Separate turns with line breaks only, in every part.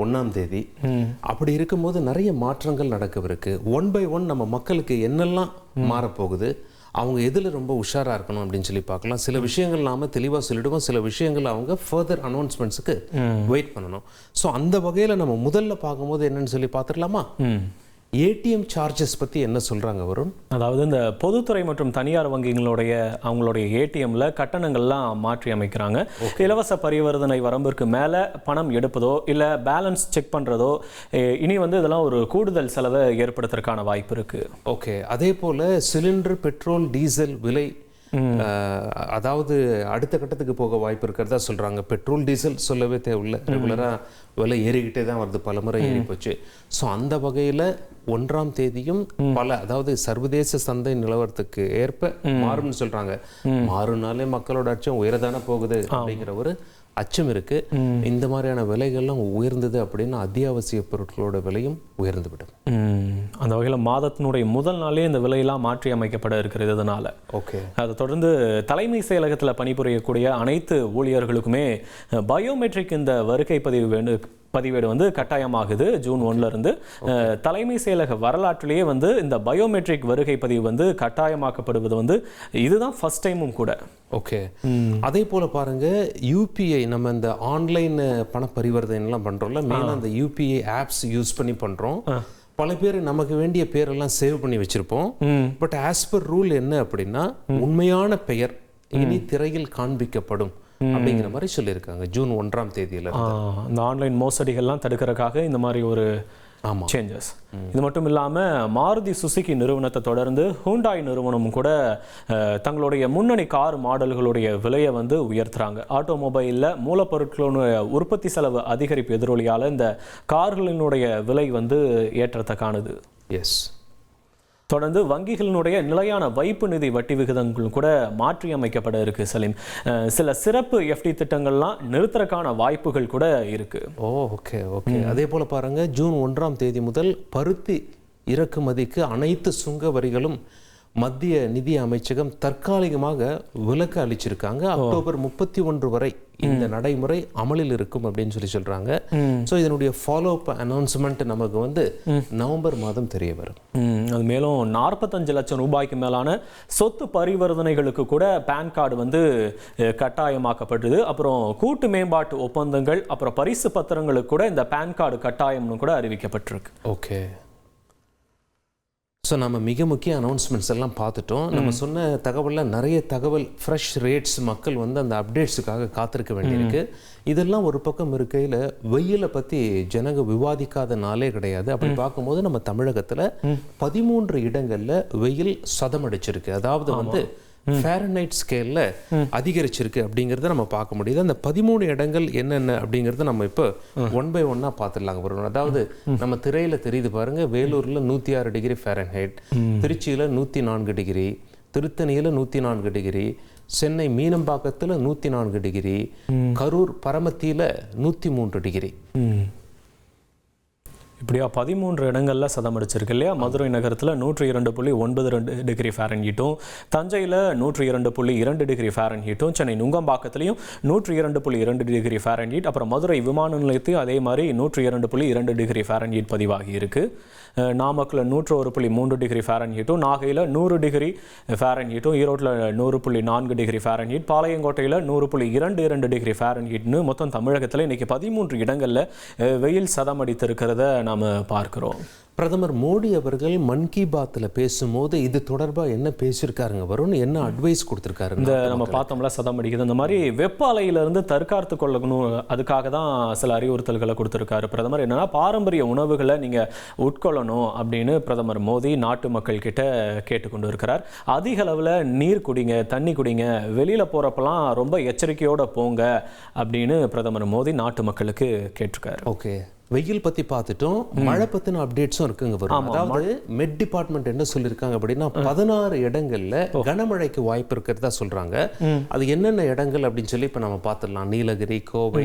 1ஆம் தேதி. அப்படி இருக்கும்போது நிறைய மாற்றங்கள் நடக்கவிருக்கு. ஒன் பை ஒன் நம்ம மக்களுக்கு என்னெல்லாம் மாறப்போகுது, அவங்க எதில் ரொம்ப உஷாராக இருக்கணும் அப்படின்னு சொல்லி பார்க்கலாம். சில விஷயங்கள் நாம் தெளிவாக சொல்லிடுவோம், சில விஷயங்கள் அவங்க ஃபர்தர் அனௌன்ஸ்மெண்ட்ஸுக்கு வெயிட் பண்ணணும். ஸோ அந்த வகையில் நம்ம முதல்ல பார்க்கும்போது என்னன்னு சொல்லி பார்த்துடலாமா? ஏடிஎம் சார்ஜஸ் பற்றி என்ன சொல்கிறாங்க வருண்?
அதாவது இந்த பொதுத்துறை மற்றும் தனியார் வங்கிகளுடைய அவங்களுடைய ஏடிஎம்ல கட்டணங்கள்லாம் மாற்றி அமைக்கிறாங்க. இலவச பரிவர்த்தனை வரம்பிற்கு மேலே பணம் எடுப்பதோ இல்லை பேலன்ஸ் செக் பண்ணுறதோ இனி இதெல்லாம் ஒரு கூடுதல் செலவை ஏற்படுத்துறதுக்கான வாய்ப்பு இருக்குது.
ஓகே, அதே போல் சிலிண்டர், பெட்ரோல், டீசல் விலை அதாவது அடுத்த கட்டத்துக்கு போக வாய்ப்பு இருக்கிறதா சொல்கிறாங்க. பெட்ரோல், டீசல் சொல்லவே தேவையில்லை, ரெகுலராக விலை ஏறிக்கிட்டே தான் வருது, பல முறை ஏறி போச்சு. ஸோ அந்த வகையில் 1ஆம் தேதியும் அதாவது சர்வதேச சந்தை நிலவரத்துக்கு ஏற்ப மாறும்னு சொல்கிறாங்க. மாறுனாலே மக்களோட அச்சம் உயரதானே போகுது அப்படிங்கிற ஒரு அச்சம் இருக்கு. இந்த மாதிரியான விலைகள்லாம் உயர்ந்தது அப்படின்னா அத்தியாவசிய பொருட்களோட விலையும் உயர்ந்து விடும்.
அந்த வகையில் மாதத்தினுடைய முதல் நாளே இந்த விலையெல்லாம் மாற்றி அமைக்கப்பட இருக்கிறது. இதனால
ஓகே, அதை
தொடர்ந்து தலைமை செயலகத்தில் பணிபுரியக்கூடிய அனைத்து ஊழியர்களுக்குமே பயோமெட்ரிக் இந்த வருகை பதிவேடு கட்டாயமாகுது. ஜூன் 1 இருந்து தலைமை செயலக வரலாற்றிலேயே இந்த பயோமெட்ரிக் வருகை பதிவு கட்டாயமாக்கப்படுவது இதுதான் ஃபர்ஸ்ட் டைமும் கூட.
ஓகே, அதே போல பாருங்க, யூபிஐ நம்ம இந்த ஆன்லைன் பண பரிவர்த்தனைலாம் பண்றோம்ல, மெயினாக அந்த யூபிஐ ஆப்ஸ் யூஸ் பண்ணி பண்றோம். பல பேர் நமக்கு வேண்டிய பேரெல்லாம் சேவ் பண்ணி வச்சிருப்போம். பட் ஆஸ் பர் ரூல் என்ன அப்படின்னா, உண்மையான பெயர் இனி திரையில் காண்பிக்கப்படும் அப்படிங்கிற மாதிரி சொல்லியிருக்காங்க ஜூன் 1ஆம் தேதியில்.
இந்த ஆன்லைன் மோசடிகள்லாம் தடுக்கிறதுக்காக இந்த மாதிரி ஒரு சேஞ்சஸ். இது மட்டும் இல்லாமல் மாருதி சுசுகி நிறுவனத்தை தொடர்ந்து ஹூண்டாய் நிறுவனமும் கூட தங்களுடைய முன்னணி கார் மாடல்களுடைய விலையை உயர்த்துறாங்க. ஆட்டோமொபைலில் மூலப்பொருட்களோட உற்பத்தி செலவு அதிகரிப்பு எதிரொலியால் இந்த கார்களினுடைய விலை ஏற்றத்தை காணுது.
எஸ்,
தொடர்ந்து வங்கிகளினுடைய நிலையான வைப்பு நிதி வட்டி விகிதங்கள் கூட மாற்றி அமைக்கப்பட இருக்கு. சலீம், சில சிறப்பு எஃப்டி திட்டங்கள்லாம் நிறுத்துறதுக்கான வாய்ப்புகள் கூட இருக்கு.
ஓகே ஓகே, அதே போல பாருங்க, ஜூன் 1ஆம் தேதி முதல் பருத்தி இறக்குமதிக்கு அனைத்து சுங்க வரிகளும் மத்திய நிதி அமைச்சகம் தற்காலிகமாக விலக்கு அளிச்சிருக்காங்க. அக்டோபர் 31 வரை இந்த நடைமுறை அமலில் இருக்கும் அப்படின்னு சொல்றாங்க. ஸோ இதனுடைய ஃபாலோ அப் அனௌன்ஸ்மெண்ட் நமக்கு நவம்பர் மாதம் தெரிய வரும்.
அது மேலும் 45 லட்சம் ரூபாய்க்கு மேலான சொத்து பரிவர்த்தனைகளுக்கு கூட பேன் கார்டு கட்டாயமாக்கப்பட்டது. அப்புறம் கூட்டு மேம்பாட்டு ஒப்பந்தங்கள், அப்புறம் பரிசு பத்திரங்களுக்கு கூட இந்த பேன் கார்டு கட்டாயம்னு கூட அறிவிக்கப்பட்டிருக்கு.
ஓகே, ஸோ நம்ம மிக முக்கிய அனௌன்ஸ்மெண்ட்ஸ் எல்லாம் பார்த்துட்டோம். நம்ம சொன்ன தகவலில் நிறைய தகவல், ஃப்ரெஷ் ரேட்ஸ், மக்கள் அந்த அப்டேட்ஸுக்காக காத்திருக்க வேண்டியிருக்கு. இதெல்லாம் ஒரு பக்கம் இருக்கையில் வெயிலை பற்றி ஜனங்க விவாதிக்காத நாளே கிடையாது. அப்படி பார்க்கும்போது நம்ம தமிழகத்தில் 13 இடங்களில் வெயில் சதமடிச்சிருக்கு. அதாவது ஃபாரன்ஹைட் ஸ்கேலில் அதிகரிச்சிருக்கு அப்படிங்கிறத நம்ம பார்க்க முடியுது. அந்த 13 இடங்கள் என்னென்ன அப்படிங்கிறத நம்ம இப்போ ஒன் பை ஒன்னாக பார்த்துடலாங்க வரும். அதாவது நம்ம திரையில் தெரியுது பாருங்க, வேலூரில் 106 டிகிரி ஃபாரன்ஹைட், திருச்சியில் 104 டிகிரி, திருத்தணியில் 104 டிகிரி, சென்னை மீனம்பாக்கத்தில் 104 டிகிரி, கரூர் பரமத்தியில் 103 டிகிரி.
இப்படியா 13 இடங்களில் சதமடிச்சிருக்கு இல்லையா? மதுரை நகரத்தில் 102.92 டிகிரி ஃபாரன்ஹீட்டும், தஞ்சையில் 102.2 டிகிரி ஃபாரன்ஹீட்டும், சென்னை நுங்கம்பாக்கத்திலையும் 102.2 டிகிரி ஃபாரன்ஹீட், அப்புறம் மதுரை விமான நிலையத்தையும் அதே மாதிரி 102.2 டிகிரி ஃபாரன்ஹீட் பதிவாகி இருக்கு. நாமக்கல் 101.3 டிகிரி ஃபாரன்ஹீட்டும், நாகையில் 100 டிகிரி ஃபாரன்ஹீட்டும், ஈரோட்டில் 100.4 டிகிரி ஃபாரன்ஹீட், பாளையங்கோட்டையில் 100.22 டிகிரி ஃபாரன்ஹீட்னு மொத்தம் தமிழகத்தில் இன்னைக்கு 13 இடங்களில் வெயில் சதமடித்திருக்கிறத நாம் பார்க்கிறோம்.
பிரதமர் மோடி அவர்கள் மன் கி பாத்தில் பேசும்போது இது தொடர்பாக என்ன பேசியிருக்காருங்க வருண், என்ன அட்வைஸ் கொடுத்துருக்காரு?
இந்த நம்ம பார்த்தோம்ல சதம் அடிக்குது, இந்த மாதிரி வெப்ப அலையிலிருந்து தற்காத்து கொள்ளணும், அதுக்காக தான் சில அறிவுறுத்தல்களை கொடுத்துருக்காரு பிரதமர். என்னன்னா, பாரம்பரிய உணவுகளை நீங்கள் உட்கொள்ளணும் அப்படின்னு பிரதமர் மோடி நாட்டு மக்கள் கிட்ட கேட்டுக்கொண்டு இருக்கிறார். அதிக அளவில் நீர் குடிங்க, தண்ணி குடிங்க, வெளியில் போகிறப்பெல்லாம் ரொம்ப எச்சரிக்கையோடு போங்க அப்படின்னு பிரதமர் மோடி நாட்டு மக்களுக்கு கேட்டிருக்காரு.
ஓகே, வெயில் பத்தி பார்த்துட்டோம், மழை பத்தின அப்டேட்ஸும் இருக்குங்க வரும். அதாவது மெட் டிபார்ட்மெண்ட் என்ன சொல்லியிருக்காங்க அப்படின்னா 16 இடங்கள்ல கனமழைக்கு வாய்ப்பு இருக்கிறதா சொல்றாங்க. அது என்னென்ன இடங்கள் அப்படின்னு சொல்லி இப்ப நம்ம பார்த்துடலாம். நீலகிரி, கோவை,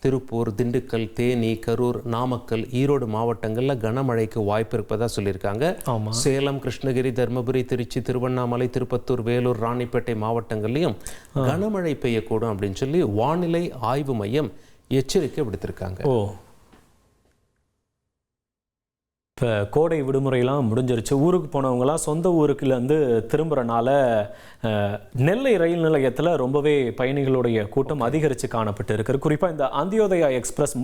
திருப்பூர், திண்டுக்கல், தேனி, கரூர், நாமக்கல், ஈரோடு மாவட்டங்கள்ல கனமழைக்கு வாய்ப்பு இருப்பதா சொல்லியிருக்காங்க. சேலம், கிருஷ்ணகிரி, தர்மபுரி, திருச்சி, திருவண்ணாமலை, திருப்பத்தூர், வேலூர், ராணிப்பேட்டை மாவட்டங்கள்லையும் கனமழை பெய்யக்கூடும் அப்படின்னு சொல்லி வானிலை ஆய்வு மையம் எச்சரிக்கை விடுத்திருக்காங்க.
இப்போ கோடை விடுமுறையெல்லாம் முடிஞ்சிருச்சு. ஊருக்கு போனவங்களாம் சொந்த ஊருக்குலேருந்து திரும்புகிறனால நெல்லை ரயில் நிலையத்தில் ரொம்பவே பயணிகளுடைய கூட்டம் அதிகரித்து காணப்பட்டு இருக்குது. குறிப்பாக இந்த அந்தியோதயா எக்ஸ்பிரஸ்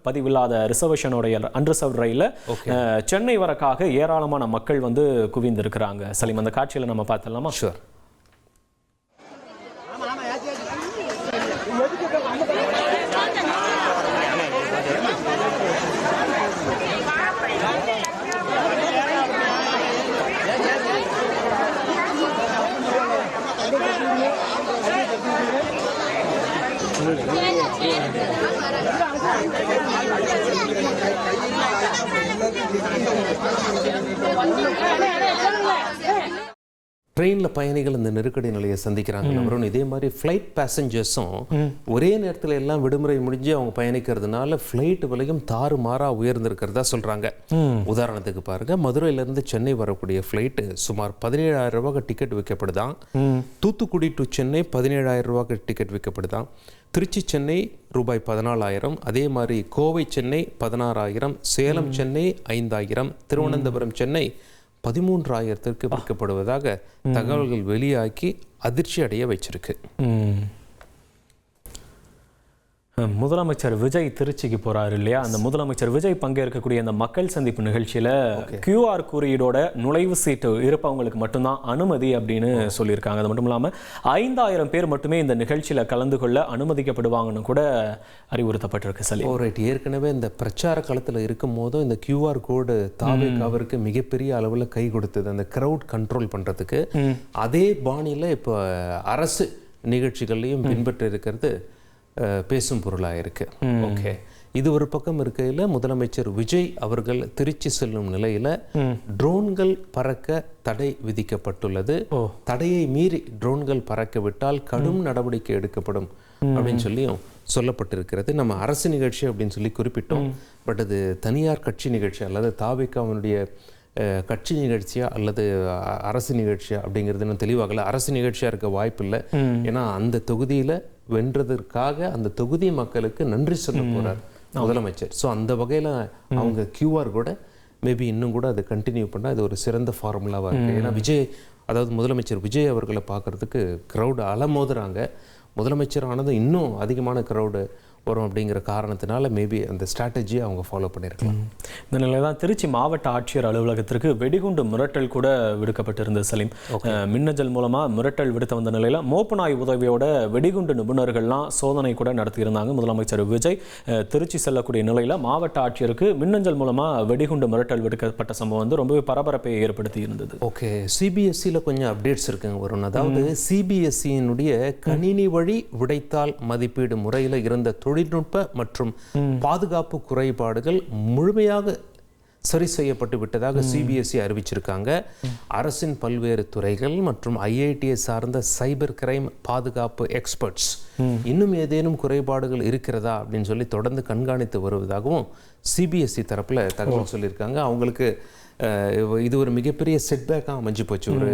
பதிவில்லாத ரிசர்வேஷனுடைய அன்ரிசர்வ் ரயிலில் சென்னை வரக்காக ஏராளமான மக்கள் வந்து குவிந்திருக்கிறாங்க. சலீம், அந்த காட்சியில் நம்ம பார்த்தலாமா?
ஷூர். ட்ரெயினில் பயணிகள் இந்த நெருக்கடி நிலையை சந்திக்கிறாங்க. அப்புறம் இதே மாதிரி ஃப்ளைட் பேசஞ்சர்ஸும் ஒரே நேரத்தில் எல்லாம் விடுமுறை முடிஞ்சு அவங்க பயணிக்கிறதுனால ஃப்ளைட் விலையும் தாறுமாறாக உயர்ந்திருக்கிறதா சொல்கிறாங்க. உதாரணத்துக்கு பாருங்க, மதுரையிலேருந்து சென்னை வரக்கூடிய ஃப்ளைட்டு சுமார் 17,000 ரூபாய்க்கு டிக்கெட் விற்கப்படுதான். தூத்துக்குடி டு சென்னை 17,000 ரூபாய்க்கு டிக்கெட் விற்கப்படுதான். திருச்சி சென்னை ரூபாய் 14,000, அதே மாதிரி கோவை சென்னை 16,000, சேலம் சென்னை 5,000, திருவனந்தபுரம் சென்னை 13,000த்திற்கு விற்கப்படுவதாக தகவல்கள் வெளியாக்கி அதிர்ச்சி அடைய வச்சிருக்கு.
முதலமைச்சர் விஜய் திருச்சிக்கு போறாரு இல்லையா? அந்த முதலமைச்சர் விஜய் பங்கேற்கக்கூடிய அந்த மக்கள் சந்திப்பு நிகழ்ச்சியில QR குறியீடோட நுழைவு சீட்டு இருப்பவங்களுக்கு மட்டும்தான் அனுமதி அப்படின்னு சொல்லியிருக்காங்க. அது மட்டும் இல்லாமல் 5,000 பேர் மட்டுமே இந்த நிகழ்ச்சியில கலந்து கொள்ள அனுமதிக்கப்படுவாங்கன்னு கூட அறிவுறுத்தப்பட்டிருக்கு. சலி,
ரைட். ஏற்கனவே இந்த பிரச்சார களத்தில் இருக்கும் போதும் இந்த QR கோடு தாவேக்காவிற்கு மிகப்பெரிய அளவில் கை கொடுத்தது அந்த கிரவுட் கண்ட்ரோல் பண்றதுக்கு. அதே பாணியில் இப்போ அரசு நிகழ்ச்சிகள்லையும் பின்பற்றி இருக்கிறது பேசும் பொருளாக இருக்கு. ஓகே, இது ஒரு பக்கம் இருக்கையில் முதலமைச்சர் விஜய் அவர்கள் திருச்சி செல்லும் நிலையில் ட்ரோன்கள் பறக்க தடை விதிக்கப்பட்டுள்ளது. தடையை மீறி ட்ரோன்கள் பறக்க விட்டால் கடும் நடவடிக்கை எடுக்கப்படும் அப்படின்னு சொல்லியும் சொல்லப்பட்டிருக்கிறது. நம்ம அரசு நிகழ்ச்சி அப்படின்னு சொல்லி குறிப்பிட்டோம். பட் அது தனியார் கட்சி நிகழ்ச்சி அல்லது தாவேக்காவினுடைய கட்சி நிகழ்ச்சியா அல்லது அரசு நிகழ்ச்சியா அப்படிங்கிறது இன்னும் தெளிவாகல. அரசு நிகழ்ச்சியா இருக்க வாய்ப்பு இல்லை. ஏன்னா அந்த தொகுதியில வென்றதற்காக அந்த தொகுதி மக்களுக்கு நன்றி சொல்ல போறார் முதலமைச்சர். ஸோ அந்த வகையில் அவங்க QR கூட மேபி இன்னும் கூட அதை கண்டினியூ பண்ணால் இது ஒரு சிறந்த ஃபார்முலாவாக இருக்குது. ஏன்னா அதாவது முதலமைச்சர் விஜய் அவர்களை பார்க்கறதுக்கு க்ரௌடு அலமோதுறாங்க. முதலமைச்சர் ஆனதும் இன்னும் அதிகமான க்ரௌடு வரும் அப்படிங்கிற காரணத்தினால மேபி அந்த ஸ்ட்ராட்டஜியை அவங்க ஃபாலோ பண்ணியிருக்கலாம்.
இந்த நிலையில் தான் திருச்சி மாவட்ட ஆட்சியர் அலுவலகத்திற்கு வெடிகுண்டு மிரட்டல் கூட விடுக்கப்பட்டிருந்தது. சலீம், மின்னஞ்சல் மூலமாக மிரட்டல் விடுத்த வந்த நிலையில் மோப்பநாய் உதவியோட வெடிகுண்டு நிபுணர்கள்லாம் சோதனை கூட நடத்தியிருந்தாங்க. முதலமைச்சர் விஜய் திருச்சி செல்லக்கூடிய நிலையில் மாவட்ட ஆட்சியருக்கு மின்னஞ்சல் மூலமாக வெடிகுண்டு மிரட்டல் விடுக்கப்பட்ட சம்பவம் வந்து ரொம்பவே பரபரப்பை ஏற்படுத்தி இருந்தது.
ஓகே, CBSEல கொஞ்சம் அப்டேட்ஸ் இருக்குங்க வரும். அதாவது CBSEனுடைய கணினி வழி விடைத்தாள் மதிப்பீடு முறையில் இருந்த தொழில்நுட்ப மற்றும் பாதுகாப்பு குறைபாடுகள் முழுமையாக சரி செய்யப்பட்டு விட்டதாக CBSE அறிவிச்சிருக்காங்க. அரசின் பல்வேறு துறைகள் மற்றும் IIT சார்ந்த சைபர் கிரைம் பாதுகாப்பு எக்ஸ்பர்ட்ஸ் இன்னும் ஏதேனும் குறைபாடுகள் இருக்கிறதா அப்படின்னு சொல்லி தொடர்ந்து கண்காணித்து வருவதாகவும் CBSE தரப்புல தகவல் சொல்லியிருக்காங்க. அவங்களுக்கு இது ஒரு மிகப்பெரிய செட்பேக்காக அமைஞ்சு போச்சு. ஒரு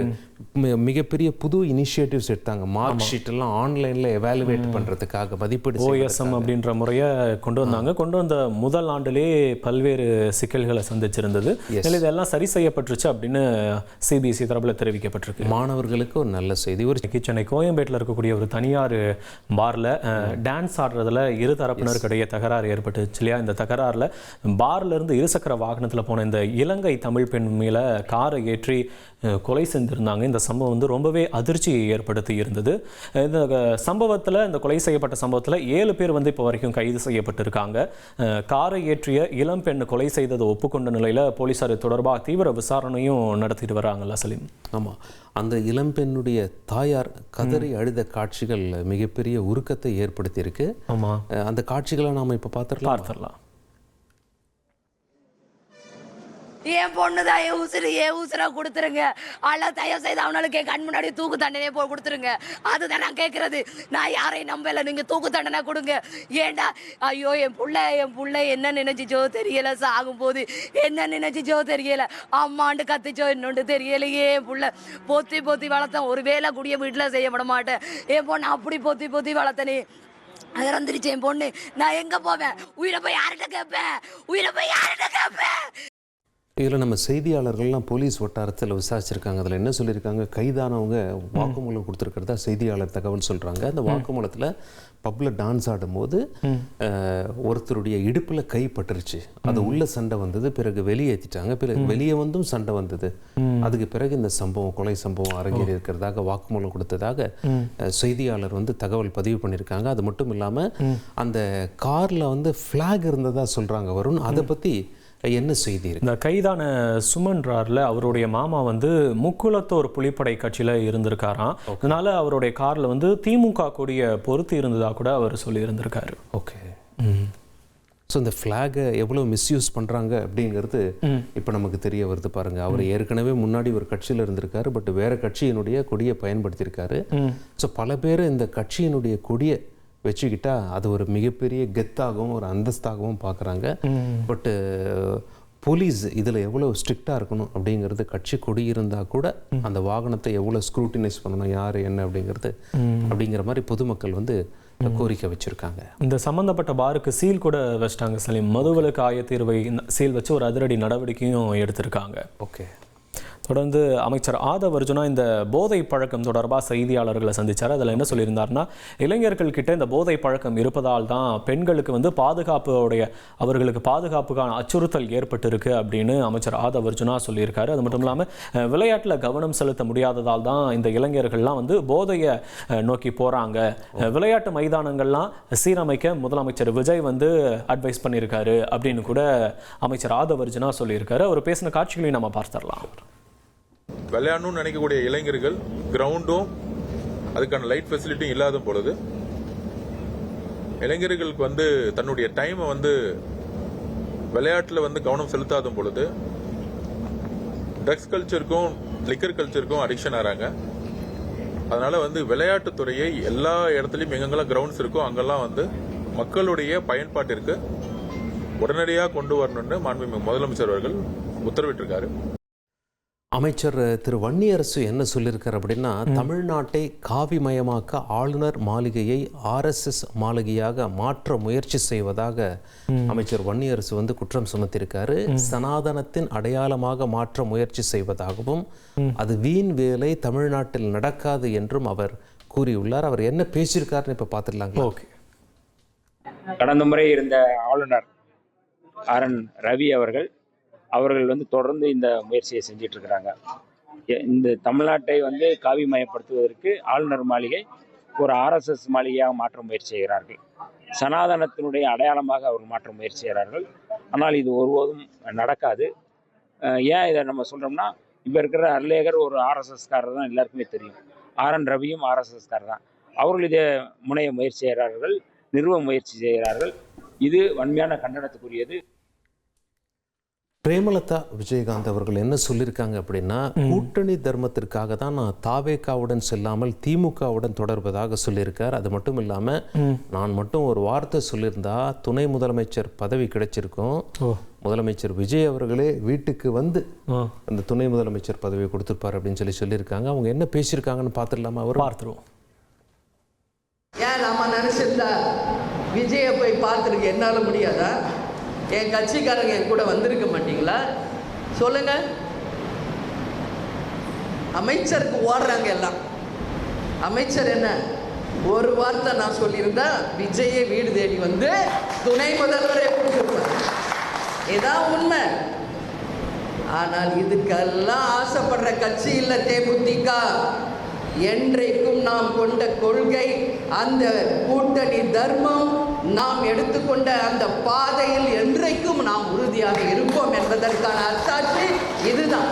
மிகப்பெரிய புது இனிஷியேட்டிவ்ஸ் எடுத்தாங்க. மார்க் ஷீட் எல்லாம் ஆன்லைனில் எவாலுவேட் பண்ணுறதுக்காக மதிப்பீடு
OSM அப்படின்ற முறையை கொண்டு வந்தாங்க. கொண்டு வந்த முதல் ஆண்டிலே பல்வேறு சிக்கல்களை சந்திச்சிருந்தது. இதெல்லாம் சரி செய்யப்பட்டுருச்சு அப்படின்னு CBSE தரப்பில் தெரிவிக்கப்பட்டிருக்கு.
மாணவர்களுக்கு ஒரு நல்ல செய்தி.
ஒரு சென்னை கோயம்பேட்டில் இருக்கக்கூடிய ஒரு தனியார் பாரில் டான்ஸ் ஆடுறதுல இரு தரப்பினருக்கிடையே தகராறு ஏற்பட்டுச்சு இல்லையா? இந்த தகராறில் பார்ல இருந்து இருசக்கர வாகனத்தில் போன இந்த இலங்கை தமிழ் பெண் மேல காரை ஏற்றி கொலை செஞ்சிருந்தாங்க. இந்த சம்பவம் வந்து ரொம்பவே அதிர்ச்சியை ஏற்படுத்தி இருந்தது. இந்த சம்பவத்தில், இந்த கொலை செய்யப்பட்ட சம்பவத்தில் 7 பேர் வந்து இப்போ வரைக்கும் கைது செய்யப்பட்டிருக்காங்க. காரை ஏற்றிய இளம் பெண் கொலை செய்ததை ஒப்புக்கொண்ட நிலையில் போலீசார் தொடர்பாக தீவிர விசாரணையும் நடத்திட்டு வராங்கல்ல சலீம்?
ஆமாம், அந்த இளம்பெண்ணுடைய தாயார் கதறி அழுத காட்சிகள் மிகப்பெரிய உருக்கத்தை ஏற்படுத்தி இருக்கு.
ஆமாம்,
அந்த காட்சிகளை நாம் இப்போ பார்த்துடலாம்.
என் பொண்ணுதான் என் உசுரை கொடுத்துருங்க. அல்ல தயவு செய்து அவனுக்கு என் கண் முன்னாடி தூக்கு தண்டனையே போய் கொடுத்துருங்க. அதுதான் நான் கேட்கறது. நான் யாரையும் நம்பல, நீங்க தூக்கு தண்டனை கொடுங்க. ஏண்டா ஐயோ என் புள்ள என்ன நினைச்சிச்சோ தெரியல. சாகும் போது என்ன நினைச்சிச்சோ தெரியல. அம்மாண்டு கத்திச்சோ இன்னொன்று தெரியலையே. என் புள்ள பொத்தி வளர்த்தேன். ஒரு வேலை கூடிய வீட்டில் செய்யப்பட மாட்டேன். என் பொண்ணு அப்படி பொத்தி வளர்த்தனே. அது வந்துருச்சு என் பொண்ணு. நான் எங்க போவேன்? உயிரை போய் யார்கிட்ட கேட்பேன்?
இதில் நம்ம செய்தியாளர்கள்லாம் போலீஸ் வட்டாரத்தில் விசாரிச்சிருக்காங்க. அதில் என்ன சொல்லியிருக்காங்க, கைதானவங்க வாக்குமூலம் கொடுத்துருக்கிறதா செய்தியாளர் தகவல் சொல்கிறாங்க. அந்த வாக்குமூலத்தில் பப்பில் டான்ஸ் ஆடும்போது ஒருத்தருடைய இடுப்பில் கை பட்டுருச்சு, அது உள்ள சண்டை வந்தது, பிறகு வெளியேற்றிட்டாங்க, பிறகு வெளியே வந்தும் சண்டை வந்தது, அதுக்கு பிறகு இந்த சம்பவம் கொலை சம்பவம் அரங்கேறி இருக்கிறதாக வாக்குமூலம் கொடுத்ததாக செய்தியாளர் தகவல் பதிவு பண்ணியிருக்காங்க. அது மட்டும் இல்லாமல் அந்த காரில் ஃப்ளாக் இருந்ததாக சொல்கிறாங்க. வருண், அதை பற்றி என்ன செய்தி இருக்கு?
இந்த கைதான சுமன்றார்ல அவருடைய மாமா முக்குளத்தோர் புலிப்படை கட்சியில் இருந்திருக்காராம். அதனால அவருடைய காரில் திமுக கொடிய பொறுத்து இருந்ததா கூட அவர் சொல்லி இருந்திருக்காரு.
ஓகே. ஸோ இந்த ஃப்ளாகை எவ்வளோ மிஸ்யூஸ் பண்ணுறாங்க அப்படிங்கிறது இப்போ நமக்கு தெரிய வருது பாருங்க. அவர் ஏற்கனவே முன்னாடி ஒரு கட்சியில் இருந்திருக்காரு, பட் வேற கட்சியினுடைய கொடியை பயன்படுத்தியிருக்காரு. ஸோ பல பேர் இந்த கட்சியினுடைய கொடியை வச்சுக்கிட்டா அது ஒரு மிகப்பெரிய கெத்தாகவும் ஒரு அந்தஸ்தாகவும் பார்க்குறாங்க. பட்டு போலீஸ் இதில் எவ்வளோ ஸ்ட்ரிக்டாக இருக்கணும் அப்படிங்கிறது, கட்சி கொடி இருந்தால் கூட அந்த வாகனத்தை எவ்வளோ ஸ்க்ரூட்டினைஸ் பண்ணணும், யார் என்ன அப்படிங்கிற மாதிரி பொதுமக்கள் கோரிக்கை வச்சுருக்காங்க.
இந்த சம்மந்தப்பட்ட பாருக்கு சீல் கூட வச்சிட்டாங்க சலீம். மதுவிலக்கு ஆயத்தீர்வை சீல் வச்சு ஒரு அதிரடி நடவடிக்கையும் எடுத்திருக்காங்க.
ஓகே.
தொடர்ந்து அமைச்சர் ஆதவ் அர்ஜுனா இந்த போதை பழக்கம் தொடர்பாக செய்தியாளர்களை சந்தித்தார். அதில் என்ன சொல்லியிருந்தார்னா, இளைஞர்கள் கிட்ட இந்த போதை பழக்கம் இருப்பதால் தான் பெண்களுக்கு அவர்களுக்கு பாதுகாப்புக்கான அச்சுறுத்தல் ஏற்பட்டிருக்கு அப்படின்னு அமைச்சர் ஆதவ் அர்ஜுனா சொல்லியிருக்காரு. அது மட்டும் இல்லாமல் விளையாட்டில் கவனம் செலுத்த முடியாததால் தான் இந்த இளைஞர்கள்லாம் போதையை நோக்கி போகிறாங்க. விளையாட்டு மைதானங்கள்லாம் சீரமைக்க முதலமைச்சர் விஜய் அட்வைஸ் பண்ணியிருக்காரு அப்படின்னு கூட அமைச்சர் ஆதவ் அர்ஜுனா சொல்லியிருக்காரு. அவர் பேசின காட்சிகளையும் நம்ம பார்த்துடலாம்.
விளையாடணும்னு நினைக்கக்கூடிய இளைஞர்கள் கிரவுண்டும் அதுக்கான லைட் ஃபெசிலிட்டியும் இல்லாத பொழுது இளைஞர்களுக்கு தன்னுடைய டைமை விளையாட்டுல கவனம் செலுத்தாத பொழுது ட்ரக்ஸ் கல்ச்சருக்கும் லிக்கர் கல்ச்சருக்கும் அடிக்ஷன் ஆறாங்க. அதனால விளையாட்டுத்துறையை எல்லா இடத்துலையும் எங்கெங்கெல்லாம் கிரவுண்ட்ஸ் இருக்கோ அங்கெல்லாம் மக்களுடைய பயன்பாட்டிற்கு உடனடியாக கொண்டு வரணும்னு மாண்புமிகு முதலமைச்சர் அவர்கள் உத்தரவிட்டிருக்காரு.
அமைச்சர் திரு வன்னியரசு என்ன சொல்லியிருக்கார் அப்படின்னா, தமிழ்நாட்டை காவிமயமாக்க ஆளுநர் மாளிகையை RSS மாளிகையாக மாற்ற முயற்சி செய்வதாக அமைச்சர் வன்னியரசு குற்றம் சுமத்தியிருக்காரு. சனாதனத்தின் அடையாளமாக மாற்ற முயற்சி செய்வதாகவும் அது வீண் வேலை தமிழ்நாட்டில் நடக்காது என்றும் அவர் கூறியுள்ளார். அவர் என்ன பேசியிருக்காருன்னு இப்ப பார்த்துடலாங்க.
ஓகே.
கடந்த முறை இருந்த ஆளுநர் RN ரவி அவர்கள் தொடர்ந்து இந்த முயற்சியை செஞ்சிட்டு இருக்கிறாங்க. இந்த தமிழ்நாட்டை காவிமயப்படுத்துவதற்கு ஆளுநர் மாளிகை ஒரு RSS மாளிகையாக மாற்ற முயற்சி செய்கிறார்கள். சனாதனத்தினுடைய அடையாளமாக அவர் மாற்ற முயற்சி செய்கிறார்கள். ஆனால் இது ஒருபோதும் நடக்காது. ஏன் இதை நம்ம சொல்றோம்னா, இப்போ இருக்கிற அர்லேகர் ஒரு RSS-காரர் தான் எல்லாருக்குமே தெரியும். RN ரவியும் RSS-காரர் தான். அவர்கள் இதை முனைய முயற்சி செய்கிறார்கள், நிறுவ முயற்சி செய்கிறார்கள். இது வன்மையான கண்டனத்துக்குரியது.
பிரேமலதா விஜயகாந்த் அவர்கள் என்ன சொல்லியிருக்காங்க அப்படின்னா, கூட்டணி தர்மத்திற்காக தான் நான் தாவேகாவுடன் செல்லாமல் திமுகவுடன் தொடர்வதாக சொல்லியிருக்கார். அது மட்டும் இல்லாமல் நான் மட்டும் ஒரு வார்த்தை சொல்லியிருந்தா துணை முதலமைச்சர் பதவி கிடைச்சிருக்கும், முதலமைச்சர் விஜய் அவர்களே வீட்டுக்கு அந்த துணை முதலமைச்சர் பதவியை கொடுத்துருப்பார் அப்படின்னு சொல்லியிருக்காங்க. அவங்க என்ன பேசியிருக்காங்கன்னு பார்த்துடலாமா? அவர் பார்த்துருவோம்.
ஏன் நம்ம நினைச்சிருந்தா விஜயை போய் பார்த்துருக்க என்னால் முடியாதா? என் கட்சிக்காரங்க என் கூட வந்திருக்க மாட்டீங்களா? சொல்லுங்க. அமைச்சருக்கு ஓடுறாங்க எல்லாம். அமைச்சர் என்ன ஒரு வார்த்தை நான் சொல்லியிருந்தா விஜயை வீடு தேடி துணை முதல்வரை கொடுத்துருப்பார். இதான் உண்மை. ஆனால் இதுக்கெல்லாம் ஆசைப்படுற கட்சி இல்லை தேமுதிக. என்றைக்கும் நாம் கொண்ட கொள்கை, அந்த கூட்டணி தர்மம், நாம் எடுத்துக்கொண்ட அந்த பாதையில் என்றைக்கும் நாம் உறுதியாக இருப்போம் என்பதற்கான அத்தாட்சி இதுதான்.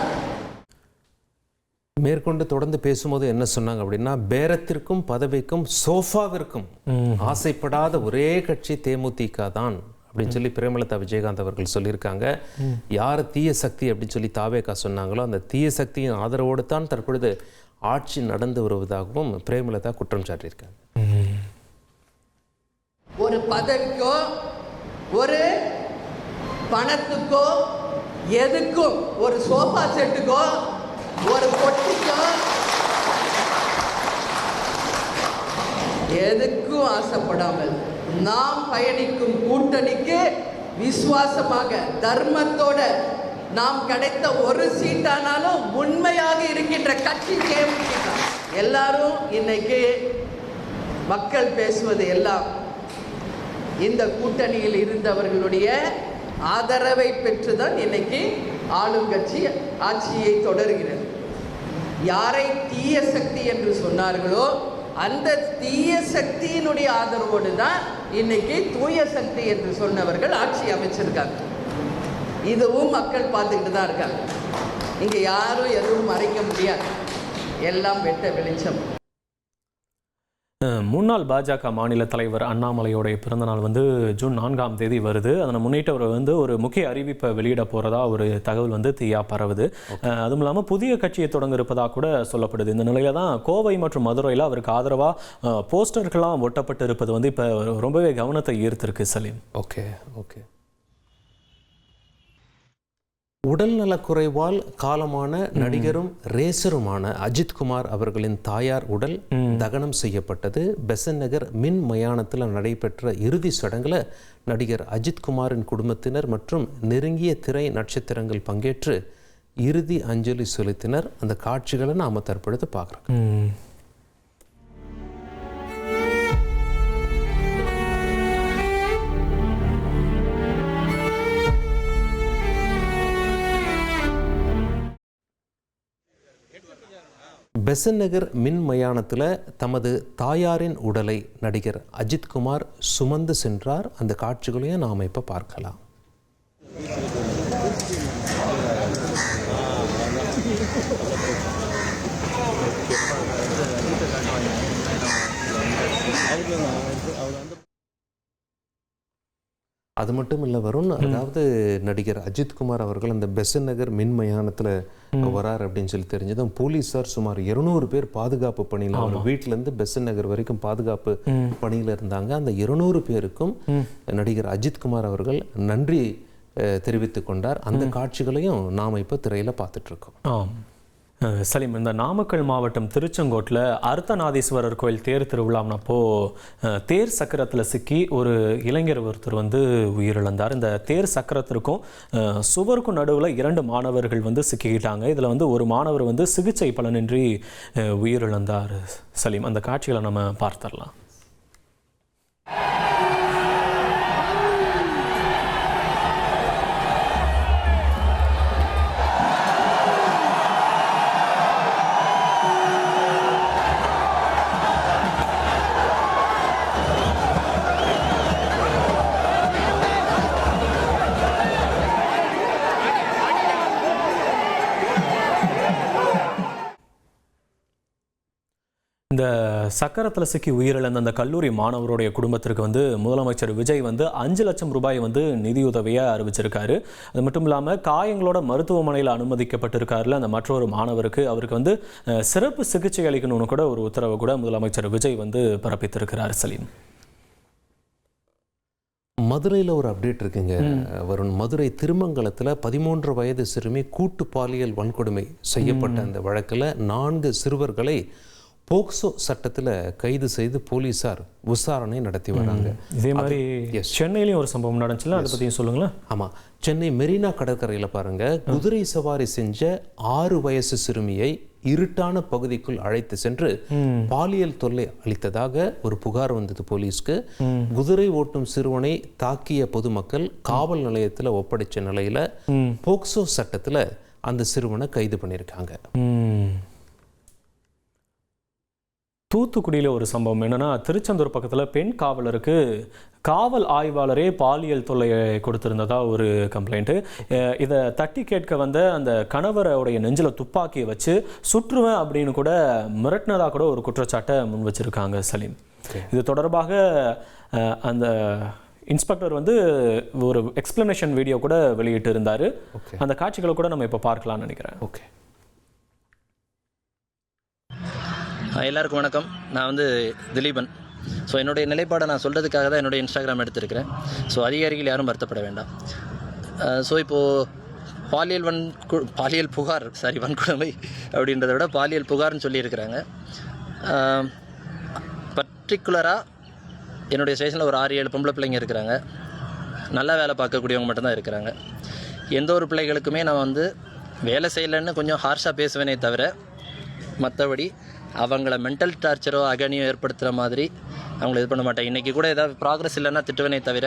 மேற்கொண்டு தொடர்ந்து பேசும்போது என்ன சொன்னாங்க அப்படின்னா, பேரத்திற்கும் பதவிக்கும் சோஃபாவிற்கும் ஆசைப்படாத ஒரே கட்சி தேமுதிக தான் அப்படின்னு பிரேமலதா விஜயகாந்த் அவர்கள் சொல்லியிருக்காங்க. யார் தீய சக்தி அப்படின்னு தாவேகா சொன்னாங்களோ அந்த தீய சக்தியின் ஆதரவோடு தான் தற்பொழுது ஆட்சி நடந்து வருவதாகவும் பிரேமலதா குற்றம் சாட்டியிருக்காங்க.
ஒரு பதவிக்கோ ஒரு பணத்துக்கோ எதுக்கும், ஒரு சோஃபா செட்டுக்கோ ஒரு பொட்டிக்கோ எதுக்கும் ஆசைப்படாமல் நாம் பயணிக்கும் கூட்டணிக்கு விசுவாசமாக தர்மத்தோட நாம் கிடைத்த ஒரு சீட்டானாலும் உண்மையாக இருக்கின்ற கட்சி தேமுதிக. எல்லாரும் இன்னைக்கு மக்கள் பேசுவது எல்லாம் இந்த கூட்டணியில் இருந்தவர்களுடைய ஆதரவை பெற்றுதான் இன்னைக்கு ஆளுங்கட்சி ஆட்சியை தொடர்கிறது. யாரை தீய சக்தி என்று சொன்னார்களோ அந்த தீய சக்தியினுடைய ஆதரவோடு தான் இன்னைக்கு தூய சக்தி என்று சொன்னவர்கள் ஆட்சி அமைச்சிருக்காங்க. இதுவும் மக்கள் பார்த்துக்கிட்டு தான் இருக்காங்க. இங்கே யாரும் எதுவும் மறைக்க முடியாது, எல்லாம் வெட்ட வெளிச்சம்.
முன்னாள் பாஜக மாநில தலைவர் அண்ணாமலையோடைய பிறந்தநாள் வந்து ஜூன் 4ஆம் தேதி வருது. அதனை முன்னிட்டு அவர் வந்து ஒரு முக்கிய அறிவிப்பை வெளியிட போகிறதா ஒரு தகவல் வந்து தீயா பரவுது. அதுவும் இல்லாமல் புதிய கட்சியை தொடங்க இருப்பதாக கூட சொல்லப்படுது. இந்த நிலையில தான் கோவை மற்றும் மதுரையில் அவருக்கு ஆதரவாக போஸ்டர்கள்லாம் ஒட்டப்பட்டு இருப்பது வந்து இப்போ ரொம்பவே கவனத்தை ஈர்த்திருக்கு சலீம்.
ஓகே. உடல்நலக்குறைவால் காலமான நடிகரும் ரேசருமான அஜித்குமார் அவர்களின் தாயார் உடல் தகனம் செய்யப்பட்டது. பெசன்ட் நகர் மின் மயானத்தில் நடைபெற்ற இறுதி சடங்குல நடிகர் அஜித்குமாரின் குடும்பத்தினர் மற்றும் நெருங்கிய திரை நட்சத்திரங்கள் பங்கேற்று இறுதி அஞ்சலி செலுத்தினர். அந்த காட்சிகளை நாம தற்பொழுது பார்க்குறோம். பெசன்ட் நகர் மின் மயானத்தில் தமது தாயாரின் உடலை நடிகர் அஜித்குமார் சுமந்து சென்றார். அந்த காட்சிகளையும் நாம் இப்போ பார்க்கலாம். அது மட்டும் இல்லை வருண், அதாவது நடிகர் அஜித்குமார் அவர்கள் அந்த பெசன்ட் நகர் மின் மயானத்தில் வரார் அப்படின்னு சொல்லி தெரிஞ்சதும் போலீஸார் சுமார் 200 பேர் பாதுகாப்பு பணியில் அவர் வீட்டிலேருந்து பெசன்ட் நகர் வரைக்கும் பாதுகாப்பு பணியில் இருந்தாங்க. அந்த 200 பேருக்கும் நடிகர் அஜித்குமார் அவர்கள் நன்றி தெரிவித்து கொண்டார். அந்த காட்சிகளையும் நாம் இப்போ திரையில் பார்த்துட்ருக்கோம்.
சலீம், இந்த நாமக்கல் மாவட்டம் திருச்செங்கோட்டில் அர்த்தநாதீஸ்வரர் கோயில் தேர் திருவிழானப்போ தேர் சக்கரத்தில் சிக்கி ஒரு இளைஞர் ஒருத்தர் வந்து உயிரிழந்தார். இந்த தேர் சக்கரத்திற்கும் சுவருக்கும் நடுவில் 2 மாணவர்கள் வந்து சிக்கிக்கிட்டாங்க. இதில் வந்து ஒரு மாணவர் வந்து சிகிச்சை பலனின்றி உயிரிழந்தார். சலீம், அந்த காட்சிகளை நம்ம பார்த்துடலாம். இந்த சக்கரத்தில் சிக்கி உயிரிழந்த அந்த கல்லூரி மாணவருடைய குடும்பத்திற்கு வந்து முதலமைச்சர் விஜய் வந்து 5 லட்சம் ரூபாய் வந்து நிதியுதவியை அறிவிச்சிருக்காரு. அது மட்டும் இல்லாமல் காயங்களோட மருத்துவமனையில் அனுமதிக்கப்பட்டிருக்காருல அந்த மற்றொரு மாணவருக்கு அவருக்கு வந்து சிறப்பு சிகிச்சை அளிக்கணும்னு கூட ஒரு உத்தரவை கூட முதலமைச்சர் விஜய் வந்து பிறப்பித்திருக்கிறார். சலீம்,
மதுரையில் ஒரு அப்டேட் இருக்குங்க வருண். மதுரை திருமங்கலத்தில் 13 வயது சிறுமி கூட்டு பாலியல் வன்கொடுமை செய்யப்பட்ட அந்த வழக்கில் 4 சிறுவர்களை போக்சோ சட்டத்தில் கைது செய்து போலீஸார் விசாரணை நடத்தி வராங்க.
இதே மாதிரி சென்னையிலையும் ஒரு சம்பவம் நடந்துச்சுல, அதை பற்றியும் சொல்லுங்களேன்.
ஆமாம், சென்னை மெரினா கடற்கரையில் பாருங்க, குதிரை சவாரி செஞ்ச 6 வயசு சிறுமியை இருட்டான பகுதிக்குள் அழைத்து சென்று பாலியல் தொல்லை அளித்ததாக ஒரு புகார் வந்தது போலீஸ்க்கு. குதிரை ஓட்டும் சிறுவனை தாக்கிய பொதுமக்கள் காவல் நிலையத்தில் ஒப்படைச்ச நிலையில போக்சோ சட்டத்தில் அந்த சிறுவனை கைது பண்ணியிருக்காங்க.
தூத்துக்குடியில் ஒரு சம்பவம் என்னன்னா, திருச்செந்தூர் பக்கத்தில் பெண் காவலருக்கு காவல் ஆய்வாளரே பாலியல் தொல்லையை கொடுத்திருந்ததா ஒரு கம்ப்ளைண்ட்டு. இதை தட்டி கேட்க வந்த அந்த கணவருடைய நெஞ்சில் துப்பாக்கியை வச்சு சுற்றுவேன் அப்படின்னு கூட மிரட்டினதா கூட ஒரு குற்றச்சாட்டை முன் வச்சிருக்காங்க. சலீம், இது தொடர்பாக அந்த இன்ஸ்பெக்டர் வந்து ஒரு எக்ஸ்பிளனேஷன் வீடியோ கூட வெளியிட்டு இருந்தார். அந்த காட்சிகளை கூட நம்ம இப்போ பார்க்கலாம்னு நினைக்கிறேன்.
ஓகே,
எல்லாருக்கும் வணக்கம். நான் வந்து திலீபன். ஸோ என்னுடைய நிலைப்பாடை நான் சொல்கிறதுக்காக தான் என்னுடைய இன்ஸ்டாகிராம் எடுத்திருக்கிறேன். ஸோ அதிகாரிகள் யாரும் வருத்தப்பட வேண்டாம். ஸோ இப்போது பாலியல் புகார் வன்கொடுமை அப்படின்றத விட பாலியல் புகார்னு சொல்லியிருக்கிறாங்க. பர்டிகுலராக என்னுடைய ஸ்டேஷனில் ஒரு 6-7 பொம்பளை பிள்ளைங்க இருக்கிறாங்க. நல்லா வேலை பார்க்கக்கூடியவங்க மட்டும்தான் இருக்கிறாங்க. எந்த ஒரு பிள்ளைகளுக்குமே நான் வந்து வேலை செய்யலைன்னு கொஞ்சம் ஹார்ஷாக பேசுவேனே தவிர மற்றபடி அவங்கள மென்டல் டார்ச்சரோ அகனியோ ஏற்படுத்துகிற மாதிரி அவங்கள இது பண்ண மாட்டேன். இன்றைக்கி கூட ஏதாவது ப்ராக்ரஸ் இல்லைன்னா திட்டுவேனே தவிர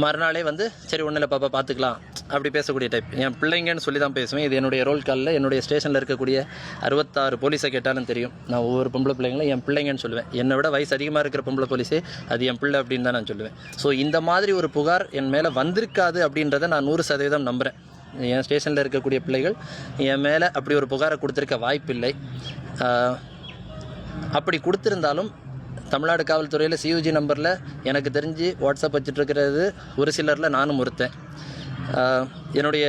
மறுநாளே வந்து சரி ஒன்றும் இல்லை பாப்பா பார்த்துக்கலாம் அப்படி பேசக்கூடிய டைப். என் பிள்ளைங்கன்னு சொல்லி தான் பேசுவேன். இது என்னுடைய ரோல் காலில் என்னுடைய ஸ்டேஷனில் இருக்கக்கூடிய 66 போலீஸை கேட்டாலும் தெரியும். நான் ஒவ்வொரு பொம்பளை பிள்ளைங்களும் என் பிள்ளைங்கன்னு சொல்லுவேன். என்னை விட வயசு அதிகமாக இருக்கிற பொம்பளை போலீஸே அது என் பிள்ளை அப்படின்னு தான் நான் சொல்லுவேன். ஸோ இந்த மாதிரி ஒரு புகார் என் மேலே வந்திருக்காது அப்படின்றத நான் 100% நம்புகிறேன். என் ஸ்டேஷனில் இருக்கக்கூடிய பிள்ளைகள் என் மேலே அப்படி ஒரு புகாரை கொடுத்துருக்க வாய்ப்பில்லை. அப்படி கொடுத்துருந்தாலும் தமிழ்நாடு காவல்துறையில் CUG நம்பரில் எனக்கு தெரிஞ்சு வாட்ஸ்அப் வச்சுட்ருக்கிறது ஒரு சிலரில் நானும் ஒருத்தன். என்னுடைய